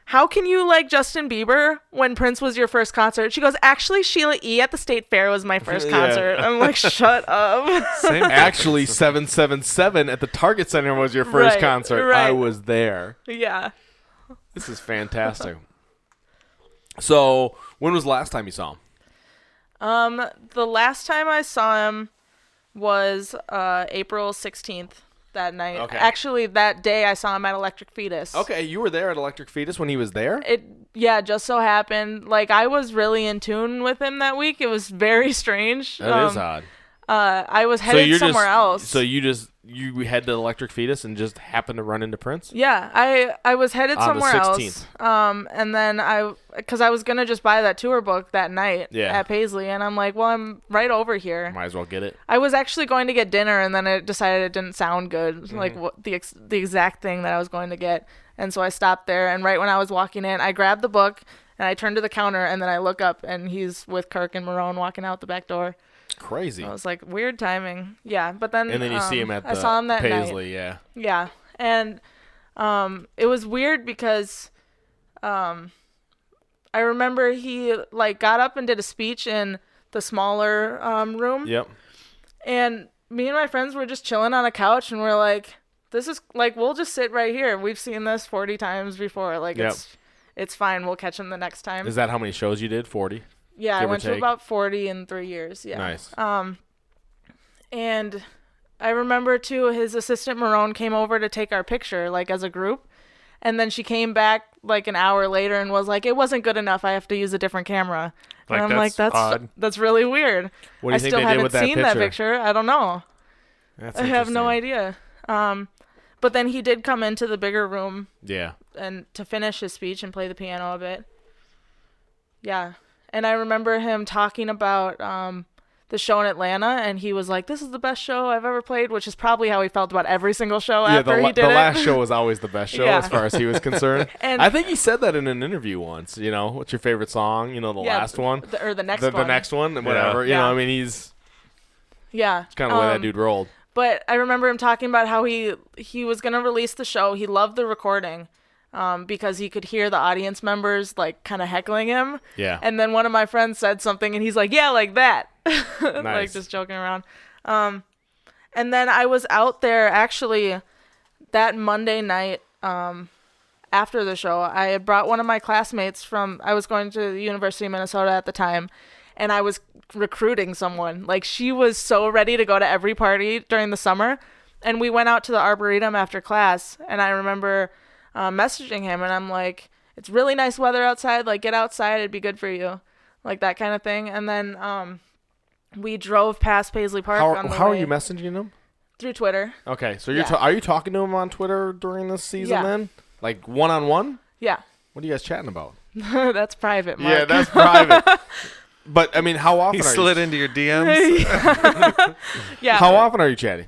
[SPEAKER 2] how can you like Justin Bieber when Prince was your first concert? She goes, actually, Sheila E. at the State Fair was my first concert. I'm like, shut up.
[SPEAKER 1] Actually, 777 at the Target Center was your first concert.
[SPEAKER 2] Right.
[SPEAKER 1] I was there.
[SPEAKER 2] Yeah.
[SPEAKER 1] This is fantastic. So, when was the last time you saw him?
[SPEAKER 2] The last time I saw him was April 16th. That night.
[SPEAKER 1] Okay.
[SPEAKER 2] Actually, that day I saw him at Electric Fetus.
[SPEAKER 1] Okay, you were there at Electric Fetus when he was there?
[SPEAKER 2] Yeah, just so happened. Like, I was really in tune with him that week. It was very strange.
[SPEAKER 1] That is odd.
[SPEAKER 2] I was headed somewhere else.
[SPEAKER 1] So you head to Electric Fetus and just happened to run into Prince?
[SPEAKER 2] Yeah, I was headed
[SPEAKER 1] on
[SPEAKER 2] somewhere
[SPEAKER 1] the
[SPEAKER 2] else.
[SPEAKER 1] 16th.
[SPEAKER 2] And then because I was gonna just buy that tour book that night at Paisley, and I'm like, well, I'm right over here.
[SPEAKER 1] Might as well get it.
[SPEAKER 2] I was actually going to get dinner, and then it decided it didn't sound good, like what the exact thing that I was going to get, and so I stopped there. And right when I was walking in, I grabbed the book and I turned to the counter, and then I look up, and he's with Kirk and Marone walking out the back door.
[SPEAKER 1] Crazy.
[SPEAKER 2] I was like, weird timing. Yeah, but then
[SPEAKER 1] and then you see him at
[SPEAKER 2] I saw him that
[SPEAKER 1] Paisley,
[SPEAKER 2] night. Yeah, and it was weird because I remember he like got up and did a speech in the smaller room.
[SPEAKER 1] Yep.
[SPEAKER 2] And me and my friends were just chilling on a couch, and we're like, this is like, we'll just sit right here. We've seen this 40 times before. Like, it's fine. We'll catch him the next time.
[SPEAKER 1] Is that how many shows you did? 40?
[SPEAKER 2] Yeah, I went to about 40 in 3 years. Yeah.
[SPEAKER 1] Nice.
[SPEAKER 2] And I remember too, his assistant Marone came over to take our picture, like as a group, and then she came back like an hour later and was like, "It wasn't good enough. I have to use a different camera."
[SPEAKER 3] Like,
[SPEAKER 2] and I'm like, "That's really weird."
[SPEAKER 1] What do you think they did with that picture? I
[SPEAKER 2] still haven't seen that picture. I don't know.
[SPEAKER 1] That's
[SPEAKER 2] I have no idea. But then he did come into the bigger room.
[SPEAKER 1] Yeah.
[SPEAKER 2] And to finish his speech and play the piano a bit. Yeah. And I remember him talking about the show in Atlanta, and he was like, "This is the best show I've ever played," which is probably how he felt about every single show after he did it.
[SPEAKER 1] The last show was always the best show as far as he was concerned. And I think he said that in an interview once. You know, what's your favorite song? You know, the last one
[SPEAKER 2] or the next one.
[SPEAKER 1] The next one, and whatever. You know, I mean, he's it's kind of the way that dude rolled.
[SPEAKER 2] But I remember him talking about how he was gonna release the show. He loved the recording. Because he could hear the audience members like kind of heckling him. Yeah. And then one of my friends said something, and he's like, "Yeah, like that." Nice. Like just joking around. And then I was out there actually that Monday night after the show. I had brought one of my classmates I was going to the University of Minnesota at the time, and I was recruiting someone. Like, she was so ready to go to every party during the summer, and we went out to the Arboretum after class, and I remember messaging him, and I'm like, "It's really nice weather outside, like get outside, it'd be good for you," like that kind of thing. And then we drove past Paisley Park.
[SPEAKER 1] How are you messaging him?
[SPEAKER 2] Through Twitter.
[SPEAKER 1] Okay, so are you talking to him on Twitter during this season then? Like one-on-one?
[SPEAKER 2] Yeah.
[SPEAKER 1] What are you guys chatting about?
[SPEAKER 2] That's private, Mark.
[SPEAKER 1] Yeah, that's private. But I mean, how often
[SPEAKER 3] he slid into your DMs?
[SPEAKER 2] Yeah.
[SPEAKER 1] How often are you chatting?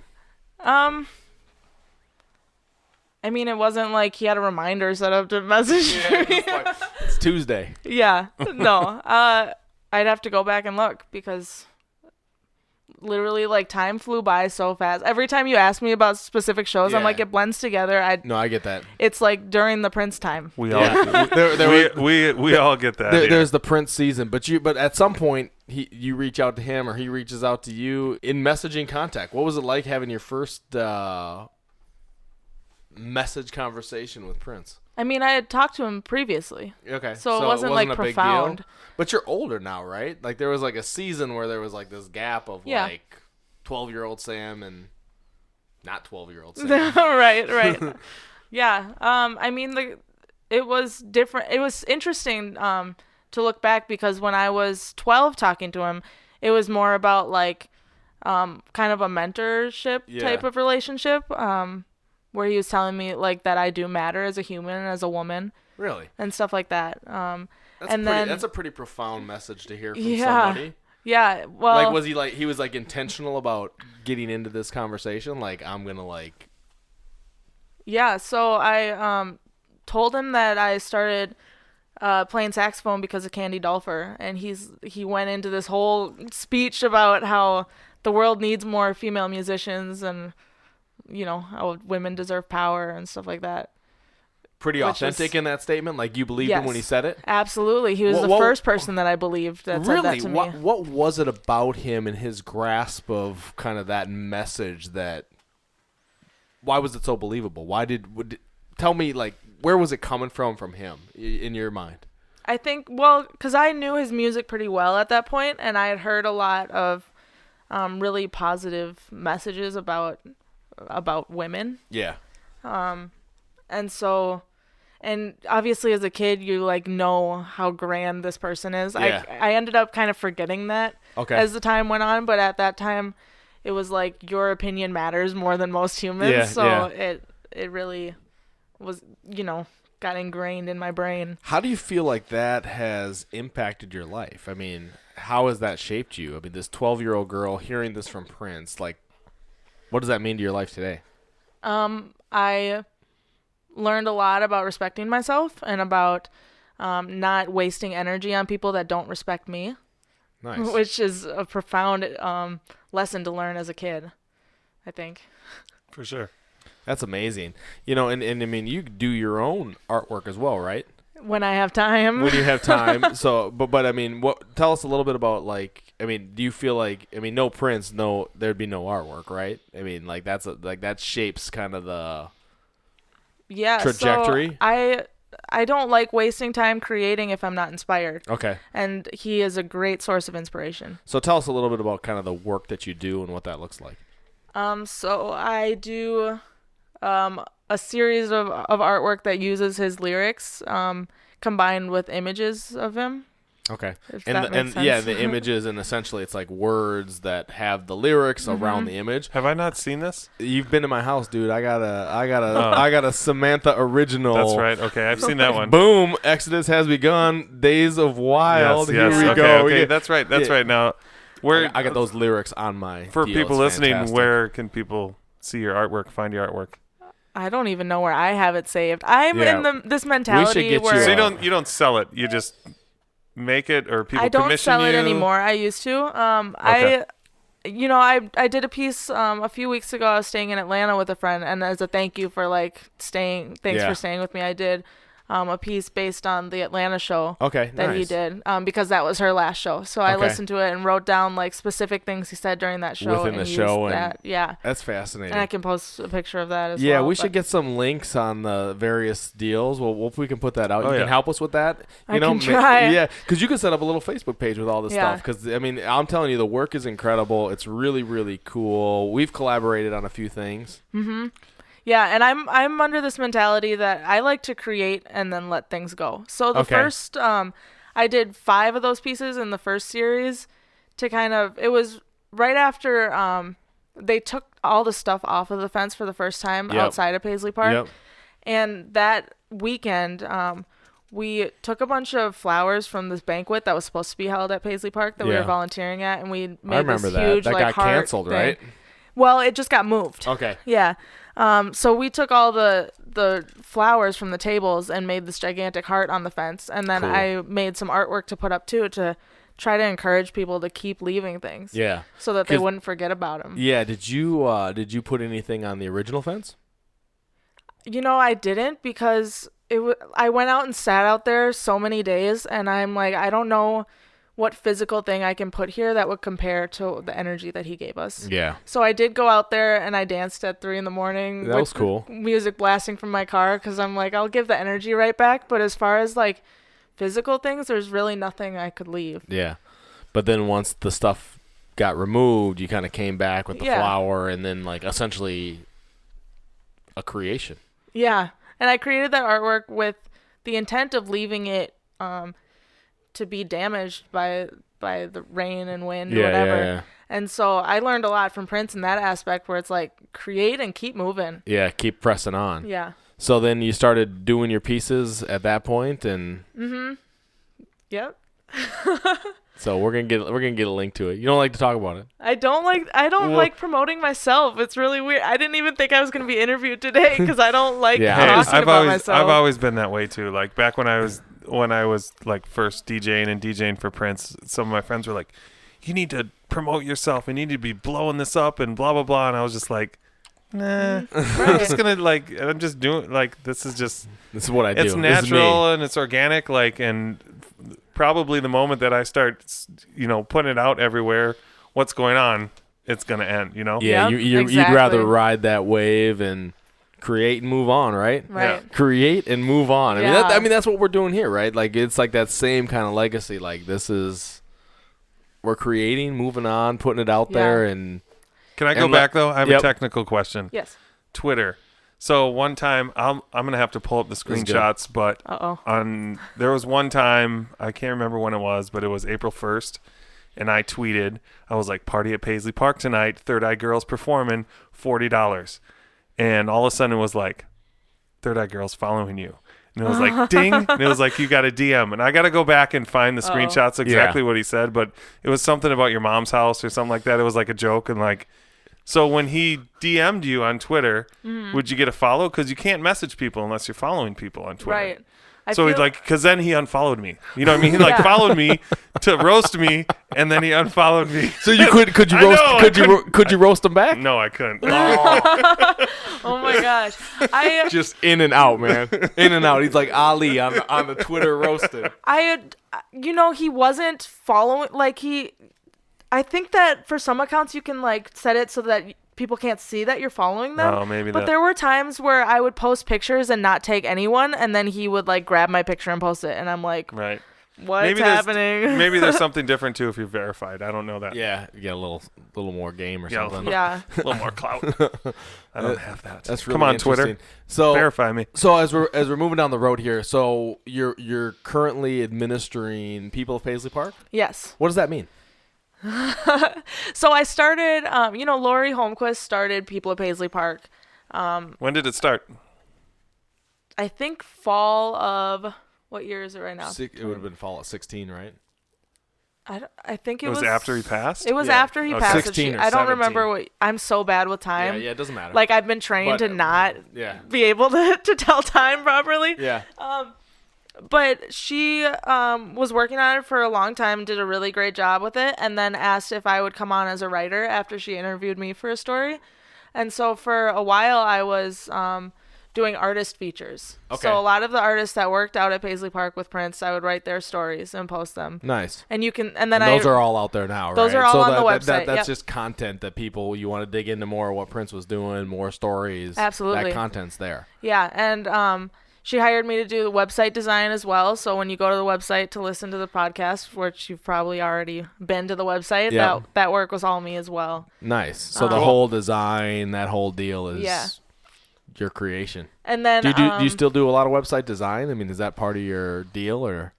[SPEAKER 2] I mean, it wasn't like he had a reminder set up to message me.
[SPEAKER 1] Like, it's Tuesday.
[SPEAKER 2] Yeah. No. I'd have to go back and look because literally, like, time flew by so fast. Every time you ask me about specific shows, I'm like, it blends together.
[SPEAKER 1] No, I get that.
[SPEAKER 2] It's like during the Prince time.
[SPEAKER 3] We all we all get that.
[SPEAKER 1] There's the Prince season, but at some point you reach out to him or he reaches out to you in messaging contact. What was it like having your first message conversation with Prince?
[SPEAKER 2] I mean, I had talked to him previously.
[SPEAKER 1] Okay.
[SPEAKER 2] So it wasn't like
[SPEAKER 1] a big
[SPEAKER 2] profound.
[SPEAKER 1] deal. But you're older now, right? Like there was like a season where there was like this gap of like 12-year-old Sam and not 12-year-old Sam.
[SPEAKER 2] Right. Yeah. I mean, it was different. It was interesting to look back because when I was 12 talking to him, it was more about like kind of a mentorship type of relationship where he was telling me like that I do matter as a human and as a woman.
[SPEAKER 1] Really?
[SPEAKER 2] And stuff like that.
[SPEAKER 1] That's a pretty profound message to hear from somebody.
[SPEAKER 2] Yeah. Well,
[SPEAKER 1] like was he was like intentional about getting into this conversation? Like I'm gonna like.
[SPEAKER 2] Yeah. So I told him that I started playing saxophone because of Candy Dulfer, and he went into this whole speech about how the world needs more female musicians and how women deserve power and stuff like that.
[SPEAKER 1] Pretty authentic in that statement? Like you believed him when he said it?
[SPEAKER 2] Absolutely. He was the first person that I believed that said that to me.
[SPEAKER 1] What was it about him and his grasp of kind of that message why was it so believable? Tell me, like, where was it coming from him in your mind?
[SPEAKER 2] I think, because I knew his music pretty well at that point, and I had heard a lot of really positive messages about women.
[SPEAKER 1] Yeah.
[SPEAKER 2] And obviously as a kid, you like know how grand this person is.
[SPEAKER 1] Yeah.
[SPEAKER 2] I ended up kind of forgetting that as the time went on, but at that time it was like your opinion matters more than most humans. It really was, got ingrained in my brain.
[SPEAKER 1] How do you feel like that has impacted your life? I mean, how has that shaped you? I mean, this 12-year-old girl hearing this from Prince, like, what does that mean to your life today?
[SPEAKER 2] I learned a lot about respecting myself and about not wasting energy on people that don't respect me.
[SPEAKER 1] Nice.
[SPEAKER 2] Which is a profound lesson to learn as a kid, I think.
[SPEAKER 3] For sure. That's
[SPEAKER 1] amazing. And I mean, you do your own artwork as well, right?
[SPEAKER 2] When I have time.
[SPEAKER 1] When you have time. So, but I mean, tell us a little bit about, like, I mean, do you feel like, I mean, no Prince, there'd be no artwork, right? I mean, like that shapes kind of the trajectory.
[SPEAKER 2] So I don't like wasting time creating if I'm not inspired.
[SPEAKER 1] Okay.
[SPEAKER 2] And he is a great source of inspiration.
[SPEAKER 1] So tell us a little bit about kind of the work that you do and what that looks like.
[SPEAKER 2] So I do a series of artwork that uses his lyrics combined with images of him.
[SPEAKER 1] Okay.
[SPEAKER 2] If that makes sense.
[SPEAKER 1] Yeah, the images, and essentially it's like words that have the lyrics around the image.
[SPEAKER 3] Have I not seen this?
[SPEAKER 1] You've been to my house, dude. I got a Samantha original.
[SPEAKER 3] That's right. Okay, I've seen that one.
[SPEAKER 1] Boom! Exodus has begun. Days of Wild.
[SPEAKER 3] Yes,
[SPEAKER 1] Here we go.
[SPEAKER 3] Okay, that's right. That's right. Now,
[SPEAKER 1] I got those lyrics on my.
[SPEAKER 3] For
[SPEAKER 1] deal.
[SPEAKER 3] people
[SPEAKER 1] it's
[SPEAKER 3] listening,
[SPEAKER 1] fantastic.
[SPEAKER 3] where can people see your artwork? Find your artwork.
[SPEAKER 2] I don't even know where I have it saved. I'm in this mentality
[SPEAKER 1] get
[SPEAKER 2] where
[SPEAKER 3] So you don't sell it. You just make it, or people commission you?
[SPEAKER 2] I don't sell it anymore. I used to.
[SPEAKER 3] Okay.
[SPEAKER 2] I did a piece a few weeks ago. I was staying in Atlanta with a friend, and as a thank you for like staying, thanks for staying with me, I did a piece based on the Atlanta show that he did because that was her last show. So I listened to it and wrote down like specific things he said during that show.
[SPEAKER 1] Within the show,
[SPEAKER 2] and
[SPEAKER 1] that's fascinating.
[SPEAKER 2] And I can post a picture of that as well.
[SPEAKER 1] Yeah, we should get some links on the various deals. Well, if we can put that out, you can help us with that.
[SPEAKER 2] I can try.
[SPEAKER 1] Yeah, because you can set up a little Facebook page with all this stuff. Because I mean, I'm telling you, the work is incredible. It's really, really cool. We've collaborated on a few things.
[SPEAKER 2] Mm-hmm. Yeah, and I'm under this mentality that I like to create and then let things go. So the first, I did 5 of those pieces in the first series to kind of, it was right after they took all the stuff off of the fence for the first time outside of Paisley Park.
[SPEAKER 1] Yep.
[SPEAKER 2] And that weekend, we took a bunch of flowers from this banquet that was supposed to be held at Paisley Park that we were volunteering at, and we made this huge
[SPEAKER 1] that
[SPEAKER 2] like
[SPEAKER 1] got canceled,
[SPEAKER 2] thing.
[SPEAKER 1] right?
[SPEAKER 2] Well, it just got moved.
[SPEAKER 1] Okay.
[SPEAKER 2] Yeah. So we took all the flowers from the tables and made this gigantic heart on the fence, and then I made some artwork to put up too to try to encourage people to keep leaving things.
[SPEAKER 1] Yeah.
[SPEAKER 2] So that they wouldn't forget about them.
[SPEAKER 1] Yeah. Did you put anything on the original fence?
[SPEAKER 2] I didn't because I went out and sat out there so many days, and I'm like, I don't know what physical thing I can put here that would compare to the energy that he gave us.
[SPEAKER 1] Yeah.
[SPEAKER 2] So I did go out there and I danced at 3 a.m.
[SPEAKER 1] That was cool.
[SPEAKER 2] Music blasting from my car because I'm like, I'll give the energy right back. But as far as like physical things, there's really nothing I could leave.
[SPEAKER 1] Yeah. But then once the stuff got removed, you kind of came back with the flower and then like essentially a creation.
[SPEAKER 2] Yeah. And I created that artwork with the intent of leaving it to be damaged by the rain and wind or whatever.
[SPEAKER 1] Yeah.
[SPEAKER 2] And so I learned a lot from Prince in that aspect where it's like create and keep moving.
[SPEAKER 1] Yeah, keep pressing on.
[SPEAKER 2] Yeah.
[SPEAKER 1] So then you started doing your pieces at that point and
[SPEAKER 2] Yep.
[SPEAKER 1] so we're gonna get a link to it. You don't like to talk about it.
[SPEAKER 2] I don't like promoting myself. It's really weird. I didn't even think I was going to be interviewed today because I don't like talking about myself.
[SPEAKER 3] I've always been that way too. Like back when I was like first DJing for Prince, some of my friends were like, "You need to promote yourself. You need to be blowing this up and blah blah blah." And I was just like, "Nah, I'm just gonna I'm just doing this is what I do. It's natural and it's organic. And probably the moment that I start, putting it out everywhere, what's going on, it's gonna end.
[SPEAKER 1] Yeah,
[SPEAKER 2] exactly.
[SPEAKER 1] You'd rather ride that wave and create and move on, right?
[SPEAKER 2] Right.
[SPEAKER 1] Yeah. Create and move on.
[SPEAKER 2] Yeah.
[SPEAKER 1] I mean that's what we're doing here, right? Like it's like that same kind of legacy. Like we're creating, moving on, putting it out there, and.
[SPEAKER 3] Can I go back though? I have a technical question.
[SPEAKER 2] Yes.
[SPEAKER 3] Twitter. So one time, I'm gonna have to pull up the screenshots, but there was one time, I can't remember when it was, but it was April 1st, and I tweeted, I was like, "Party at Paisley Park tonight, Third Eye Girls performing, $40," and all of a sudden it was like, Third Eye Girls following you, and it was like ding, and it was like you got a DM, and I got to go back and find the screenshots exactly what he said, but it was something about your mom's house or something like that. It was like a joke, and like. So when he DM'd you on Twitter, would you get a follow? Because you can't message people unless you're following people on Twitter.
[SPEAKER 2] Right.
[SPEAKER 3] Because then he unfollowed me. You know what I mean? He followed me to roast me, and then he unfollowed me.
[SPEAKER 1] So you could you roast him back?
[SPEAKER 3] No, I couldn't.
[SPEAKER 2] Oh my gosh!
[SPEAKER 1] Just in and out, man. In and out. He's like Ali on the Twitter roasted.
[SPEAKER 2] He wasn't following. I think that for some accounts you can set it so that people can't see that you're following them.
[SPEAKER 3] Oh, maybe.
[SPEAKER 2] But there were times where I would post pictures and not tag anyone, and then he would grab my picture and post it, and I'm like,
[SPEAKER 3] right.
[SPEAKER 2] What's happening?
[SPEAKER 3] Maybe there's something different too if you're verified. I don't know that.
[SPEAKER 1] Yeah, you get a little more game or something.
[SPEAKER 2] Yeah,
[SPEAKER 3] a little more clout. I don't have that.
[SPEAKER 1] That's really
[SPEAKER 3] come on, Twitter.
[SPEAKER 1] So
[SPEAKER 3] verify me.
[SPEAKER 1] So as we're moving down the road here, so you're currently administering People of Paisley Park?
[SPEAKER 2] Yes.
[SPEAKER 1] What does that mean?
[SPEAKER 2] So I started. Lori Holmquist started People of Paisley Park.
[SPEAKER 3] When did it start?
[SPEAKER 2] I think fall of. What year is it right now?
[SPEAKER 1] It would have been fall of 16, right?
[SPEAKER 2] I think it was
[SPEAKER 3] after he passed.
[SPEAKER 2] It was after he passed.
[SPEAKER 1] 16 or
[SPEAKER 2] I don't
[SPEAKER 1] 17.
[SPEAKER 2] remember what. I'm so bad with time.
[SPEAKER 1] Yeah, it doesn't matter.
[SPEAKER 2] I've been trained to not be able to tell time properly.
[SPEAKER 1] Yeah.
[SPEAKER 2] But she was working on it for a long time, did a really great job with it, and then asked if I would come on as a writer after she interviewed me for a story. And so for a while I was doing artist features.
[SPEAKER 1] Okay.
[SPEAKER 2] So a lot of the artists that worked out at Paisley Park with Prince, I would write their stories and post them.
[SPEAKER 1] Nice.
[SPEAKER 2] And
[SPEAKER 1] those are all out there now, right?
[SPEAKER 2] Those are all on the website.
[SPEAKER 1] That's just content that you want to dig into more of what Prince was doing, more stories.
[SPEAKER 2] Absolutely.
[SPEAKER 1] That content's there.
[SPEAKER 2] Yeah, and she hired me to do the website design as well. So when you go to the website to listen to the podcast, which you've probably already been to the website, that work was all me as well.
[SPEAKER 1] Nice. So the whole design, that whole deal is your creation.
[SPEAKER 2] And then
[SPEAKER 1] do you still do a lot of website design? I mean, is that part of your deal or?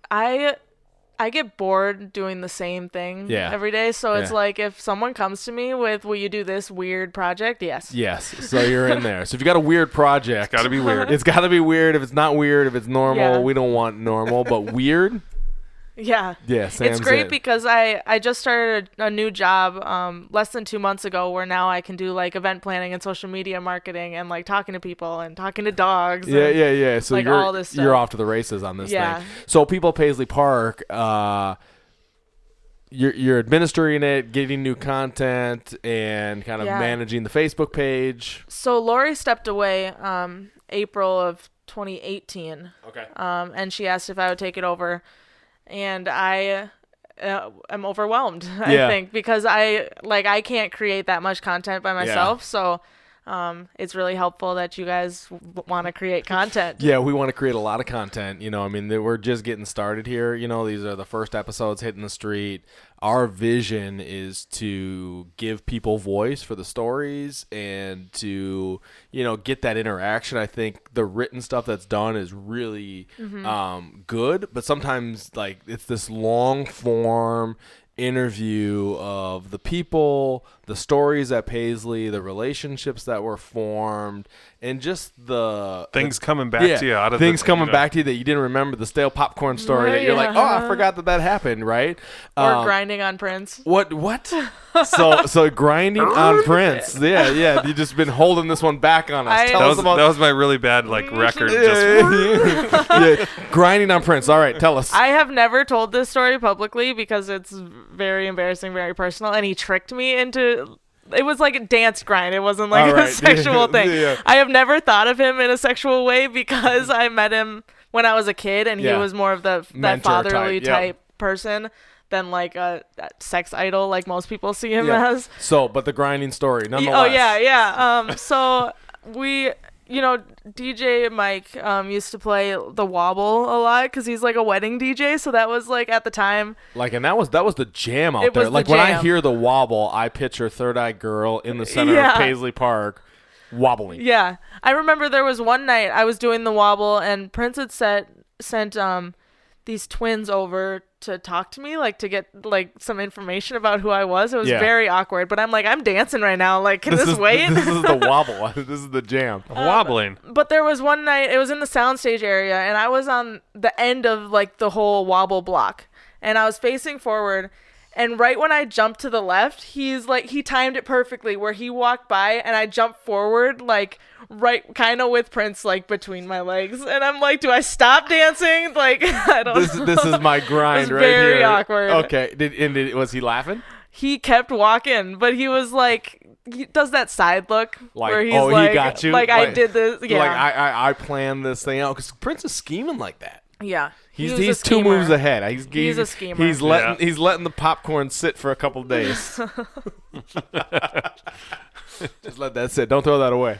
[SPEAKER 2] I get bored doing the same thing every day. So it's if someone comes to me with, will you do this weird project? Yes.
[SPEAKER 1] Yes. So you're in there. So if you got a weird project.
[SPEAKER 3] It's got to be weird.
[SPEAKER 1] It's got to be weird. If it's not weird, if it's normal, we don't want normal, but weird.
[SPEAKER 2] Yeah.
[SPEAKER 1] Yeah. Sam's
[SPEAKER 2] it's great because I just started a new job less than 2 months ago where now I can do event planning and social media marketing and talking to people and talking to dogs.
[SPEAKER 1] Yeah. So
[SPEAKER 2] all this stuff.
[SPEAKER 1] You're off to the races on this thing. So People Paisley Park, you're administering it, getting new content, and kind of managing the Facebook page.
[SPEAKER 2] So Lori stepped away April of 2018.
[SPEAKER 1] Okay.
[SPEAKER 2] And she asked if I would take it over. And I am overwhelmed, I think, because I can't create that much content by myself. So it's really helpful that you guys want to create content.
[SPEAKER 1] Yeah, we want to create a lot of content. I mean, we're just getting started here. These are the first episodes hitting the street. Our vision is to give people voice for the stories and to, get that interaction. I think the written stuff that's done is really good, but sometimes it's this long form interview of the people, the stories at Paisley, the relationships that were formed, and just the
[SPEAKER 3] things coming back to you out of
[SPEAKER 1] things coming back to you that you didn't remember, the stale popcorn story that you're like, oh, I forgot that happened, right?
[SPEAKER 2] Or grinding on Prince.
[SPEAKER 1] What? So grinding on Prince. Yeah. You just been holding this one back on us.
[SPEAKER 3] That was my really bad record.
[SPEAKER 1] Grinding on Prince. All right, tell us.
[SPEAKER 2] I have never told this story publicly because it's very embarrassing, very personal, and he tricked me into. It was like a dance grind. It wasn't like a sexual thing. Yeah. I have never thought of him in a sexual way because I met him when I was a kid, and he was more of that fatherly type person than like a sex idol like most people see him as.
[SPEAKER 1] So, but the grinding story, nonetheless.
[SPEAKER 2] Oh, yeah. So we... DJ Mike used to play the wobble a lot because he's like a wedding DJ. So that was like at the time.
[SPEAKER 1] And that was the jam out there. When I hear the wobble, I picture Third Eye Girl in the center of Paisley Park wobbling. Yeah.
[SPEAKER 2] I remember there was one night I was doing the wobble and Prince had sent these twins over to talk to me, to get some information about who I was. It was very awkward, but I'm dancing right now. Can this wait?
[SPEAKER 1] This is the wobble. This is the jam.
[SPEAKER 3] Wobbling.
[SPEAKER 2] But there was one night, it was in the soundstage area, and I was on the end of the whole wobble block, and I was facing forward. And right when I jumped to the left, he timed it perfectly where he walked by and I jumped forward, right kind of with Prince, between my legs. And I'm like, do I stop dancing? I don't know.
[SPEAKER 1] This is my grind right here.
[SPEAKER 2] Very awkward.
[SPEAKER 1] Okay. Was he laughing?
[SPEAKER 2] He kept walking, but he was he does that side look where he's
[SPEAKER 1] he got you.
[SPEAKER 2] I did this. Yeah.
[SPEAKER 1] I planned this thing out because Prince is scheming like that.
[SPEAKER 2] Yeah.
[SPEAKER 1] He's 2 moves ahead. He's
[SPEAKER 2] a schemer.
[SPEAKER 1] He's letting the popcorn sit for a couple days. Just let that sit. Don't throw that away.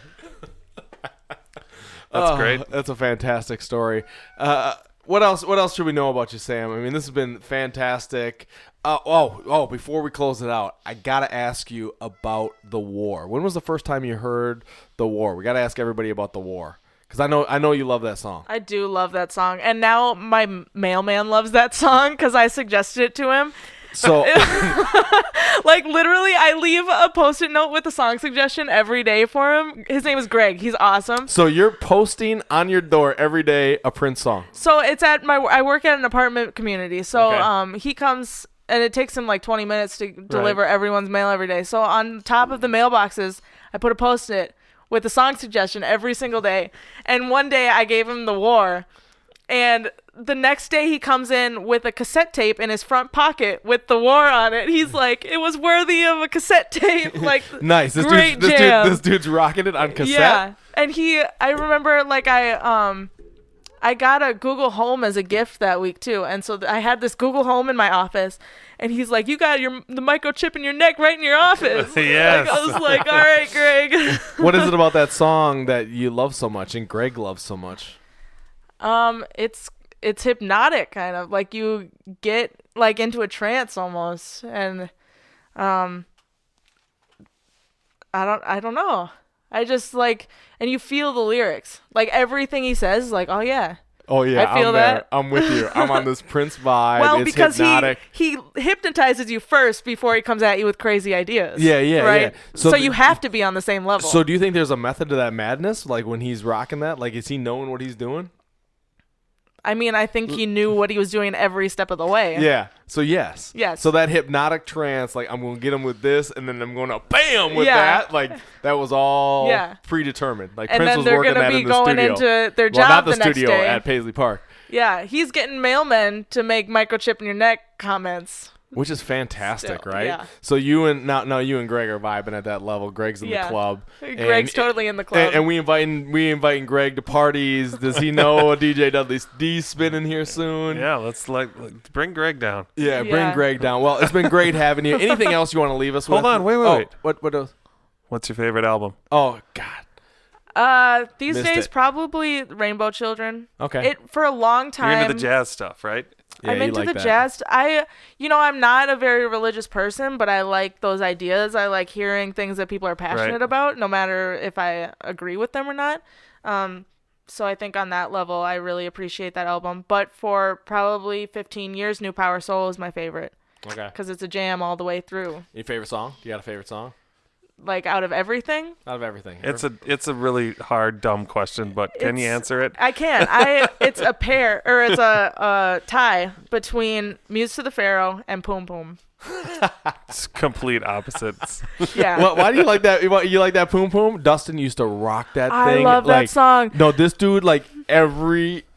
[SPEAKER 3] That's great.
[SPEAKER 1] That's a fantastic story. What else should we know about you, Sam? I mean, this has been fantastic. Before we close it out, I gotta ask you about the war. When was the first time you heard the war? We gotta ask everybody about the war. Because I know you love that song.
[SPEAKER 2] I do love that song. And now my mailman loves that song because I suggested it to him.
[SPEAKER 1] So,
[SPEAKER 2] literally, I leave a Post-it note with a song suggestion every day for him. His name is Greg. He's awesome.
[SPEAKER 1] So you're posting on your door every day a Prince song.
[SPEAKER 2] So it's I work at an apartment community. So he comes, and it takes him 20 minutes to deliver everyone's mail every day. So on top of the mailboxes, I put a Post-it with a song suggestion every single day. And one day I gave him The War, and the next day he comes in with a cassette tape in his front pocket with The War on it. He's like, it was worthy of a cassette tape.
[SPEAKER 1] Nice. This dude's rocking it on cassette. Yeah.
[SPEAKER 2] And I remember I got a Google Home as a gift that week too. And so I had this Google Home in my office, and he's like, you got the microchip in your neck right in your office.
[SPEAKER 3] Yes.
[SPEAKER 2] I was like, all right, Greg.
[SPEAKER 1] What is it about that song that you love so much and Greg loves so much?
[SPEAKER 2] It's hypnotic, kind of. You get into a trance almost. And I don't know. I just and you feel the lyrics. Everything he says is oh yeah.
[SPEAKER 1] Oh yeah,
[SPEAKER 2] I feel that.
[SPEAKER 1] I'm with you. I'm on this Prince vibe.
[SPEAKER 2] Well,
[SPEAKER 1] it's
[SPEAKER 2] because
[SPEAKER 1] hypnotic.
[SPEAKER 2] he hypnotizes you first before he comes at you with crazy ideas.
[SPEAKER 1] Yeah,
[SPEAKER 2] right?
[SPEAKER 1] Yeah.
[SPEAKER 2] So you have to be on the same level.
[SPEAKER 1] So do you think there's a method to that madness? When he's rocking that, is he knowing what he's doing?
[SPEAKER 2] I mean, I think he knew what he was doing every step of the way.
[SPEAKER 1] Yeah. So yes.
[SPEAKER 2] Yes.
[SPEAKER 1] So that hypnotic trance, I'm going to get him with this, and then I'm going to bam with that. That was all predetermined.
[SPEAKER 2] And
[SPEAKER 1] Prince
[SPEAKER 2] then
[SPEAKER 1] was
[SPEAKER 2] they're
[SPEAKER 1] working
[SPEAKER 2] going
[SPEAKER 1] that
[SPEAKER 2] to be
[SPEAKER 1] in the
[SPEAKER 2] going
[SPEAKER 1] studio.
[SPEAKER 2] into their job
[SPEAKER 1] not the
[SPEAKER 2] next
[SPEAKER 1] studio
[SPEAKER 2] day.
[SPEAKER 1] at Paisley Park.
[SPEAKER 2] Yeah. He's getting mailmen to make microchip in your neck comments
[SPEAKER 1] Which is fantastic,
[SPEAKER 2] Still,
[SPEAKER 1] right?
[SPEAKER 2] yeah.
[SPEAKER 1] So you and Greg are vibing at that level. Greg's in the club.
[SPEAKER 2] Greg's totally in the club.
[SPEAKER 1] And we inviting Greg to parties. Does he know DJ Dudley's D's spinning here soon?
[SPEAKER 3] Yeah, let's bring Greg down.
[SPEAKER 1] Yeah, bring Greg down. Well, it's been great having you. Anything else you want to leave us with?
[SPEAKER 3] Hold on, wait.
[SPEAKER 1] What else?
[SPEAKER 3] What's your favorite album?
[SPEAKER 1] Oh God.
[SPEAKER 2] These
[SPEAKER 1] Missed
[SPEAKER 2] days
[SPEAKER 1] it.
[SPEAKER 2] probably Rainbow Children.
[SPEAKER 1] Okay.
[SPEAKER 2] For a long time.
[SPEAKER 3] You're into the jazz stuff, right?
[SPEAKER 1] Yeah,
[SPEAKER 2] I'm
[SPEAKER 1] you
[SPEAKER 2] into
[SPEAKER 1] like
[SPEAKER 2] the
[SPEAKER 1] that.
[SPEAKER 2] jazz. I'm not a very religious person, but I like those ideas. I like hearing things that people are passionate about, no matter if I agree with them or not. So I think on that level, I really appreciate that album. But for probably 15 years, New Power Soul is my favorite.
[SPEAKER 1] Okay.
[SPEAKER 2] Because it's a jam all the way through.
[SPEAKER 1] Your favorite song? You got a favorite song?
[SPEAKER 2] Like out of everything?
[SPEAKER 1] Out of everything.
[SPEAKER 3] It's a really hard, dumb question, but can you answer it?
[SPEAKER 2] I can. It's a pair, or it's a tie between Muse to the Pharaoh and Poom Poom.
[SPEAKER 3] It's complete opposites.
[SPEAKER 2] Yeah.
[SPEAKER 1] Well, why do you like that? You like that Poom Poom? Dustin used to rock that thing.
[SPEAKER 2] I love that song.
[SPEAKER 1] No, this dude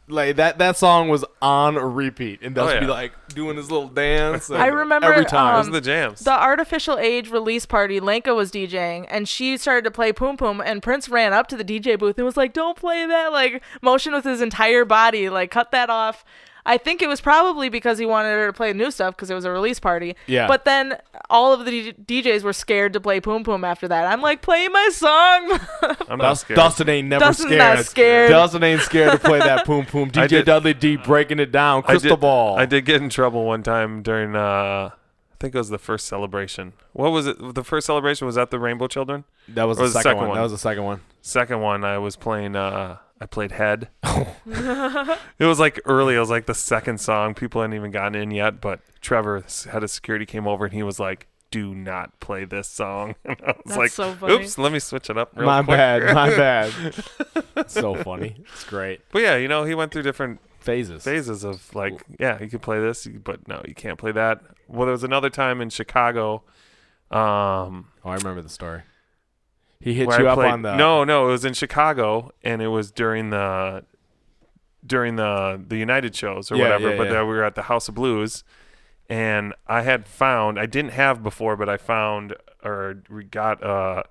[SPEAKER 1] that song was on repeat, and Dustin be like doing his little dance.
[SPEAKER 2] I remember
[SPEAKER 1] every time.
[SPEAKER 3] Those are the jams.
[SPEAKER 2] The Artificial Age release party, Lenka was DJing, and she started to play Poom Poom, and Prince ran up to the DJ booth and was like, "Don't play that!" Like, motion with his entire body, like, cut that off. I think it was probably because he wanted her to play new stuff because it was a release party.
[SPEAKER 1] Yeah.
[SPEAKER 2] But then all of the DJs were scared to play Poom Poom after that. I'm like, play my song.
[SPEAKER 3] I'm not scared.
[SPEAKER 1] Dustin ain't never
[SPEAKER 2] Dustin's
[SPEAKER 1] scared.
[SPEAKER 2] not scared.
[SPEAKER 1] Dustin ain't scared to play that Poom Poom. DJ Dudley D breaking it down. Crystal Ball.
[SPEAKER 3] I did get in trouble one time during, I think it was the first celebration. What was it? The first celebration, was that the Rainbow Children?
[SPEAKER 1] That was the second one. That was the second one.
[SPEAKER 3] Second one, I was playing, I played Head. It was like early. It was like the second song. People hadn't even gotten in yet, but Trevor, head of security, came over and he was like, "Do not play this song." And I was
[SPEAKER 2] That's
[SPEAKER 3] like,
[SPEAKER 2] so funny.
[SPEAKER 3] "Oops, let me switch it up real
[SPEAKER 1] My
[SPEAKER 3] quick."
[SPEAKER 1] bad. It's so funny. It's great.
[SPEAKER 3] But yeah, he went through different
[SPEAKER 1] Phases
[SPEAKER 3] of like, yeah, you could play this, but no, you can't play that. Well, there was another time in Chicago.
[SPEAKER 1] I remember the story. He hit
[SPEAKER 3] where
[SPEAKER 1] you
[SPEAKER 3] I
[SPEAKER 1] up
[SPEAKER 3] played,
[SPEAKER 1] on the...
[SPEAKER 3] No, it was in Chicago, and it was during the United shows or whatever. But we were at the House of Blues, and I didn't have before, but I found or we got a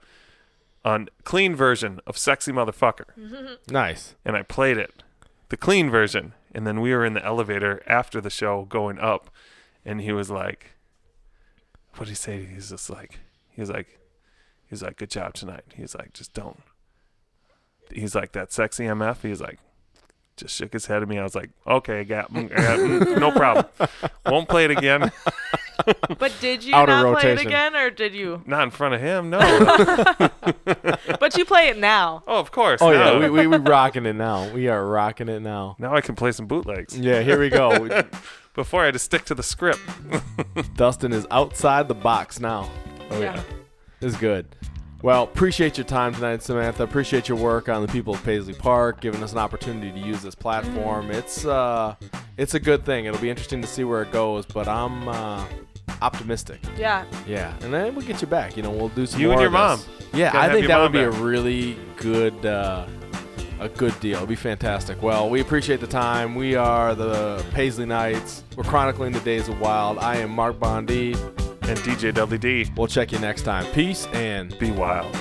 [SPEAKER 3] clean version of "Sexy Motherfucker."
[SPEAKER 1] Nice.
[SPEAKER 3] And I played it, the clean version, and then we were in the elevator after the show going up, and he was like, "What did he say?" He was like, "Good job tonight." He's like, "Just don't." He's like, "That sexy MF." He's like, just shook his head at me. I was like, "Okay, I got no problem. Won't play it again."
[SPEAKER 2] But did you
[SPEAKER 1] Out of
[SPEAKER 2] not play it
[SPEAKER 1] rotation.
[SPEAKER 2] again, or did you?
[SPEAKER 3] Not in front of him, no.
[SPEAKER 2] But you play it now.
[SPEAKER 3] Oh, of course.
[SPEAKER 1] Oh,
[SPEAKER 3] no.
[SPEAKER 1] yeah. We rocking it now. We are rocking it now.
[SPEAKER 3] Now I can play some bootlegs.
[SPEAKER 1] Yeah, here we go.
[SPEAKER 3] Before I had to stick to the script.
[SPEAKER 1] Dustin is outside the box now. Oh, yeah. It's good. Well, appreciate your time tonight, Samantha. Appreciate your work on the people of Paisley Park, giving us an opportunity to use this platform. It's a good thing. It'll be interesting to see where it goes, but I'm optimistic.
[SPEAKER 2] Yeah.
[SPEAKER 1] Yeah, and then we'll get you back. We'll do some
[SPEAKER 3] You
[SPEAKER 1] more
[SPEAKER 3] and your
[SPEAKER 1] of
[SPEAKER 3] mom.
[SPEAKER 1] this. Yeah,
[SPEAKER 3] Gotta
[SPEAKER 1] I
[SPEAKER 3] have
[SPEAKER 1] think
[SPEAKER 3] your
[SPEAKER 1] that
[SPEAKER 3] mom
[SPEAKER 1] would be
[SPEAKER 3] back.
[SPEAKER 1] a really good a good deal. It'd be fantastic. Well, we appreciate the time. We are the Paisley Knights. We're chronicling the days of wild. I am Mark Bondi.
[SPEAKER 3] And DJ WD.
[SPEAKER 1] We'll check you next time. Peace and
[SPEAKER 3] Be wild.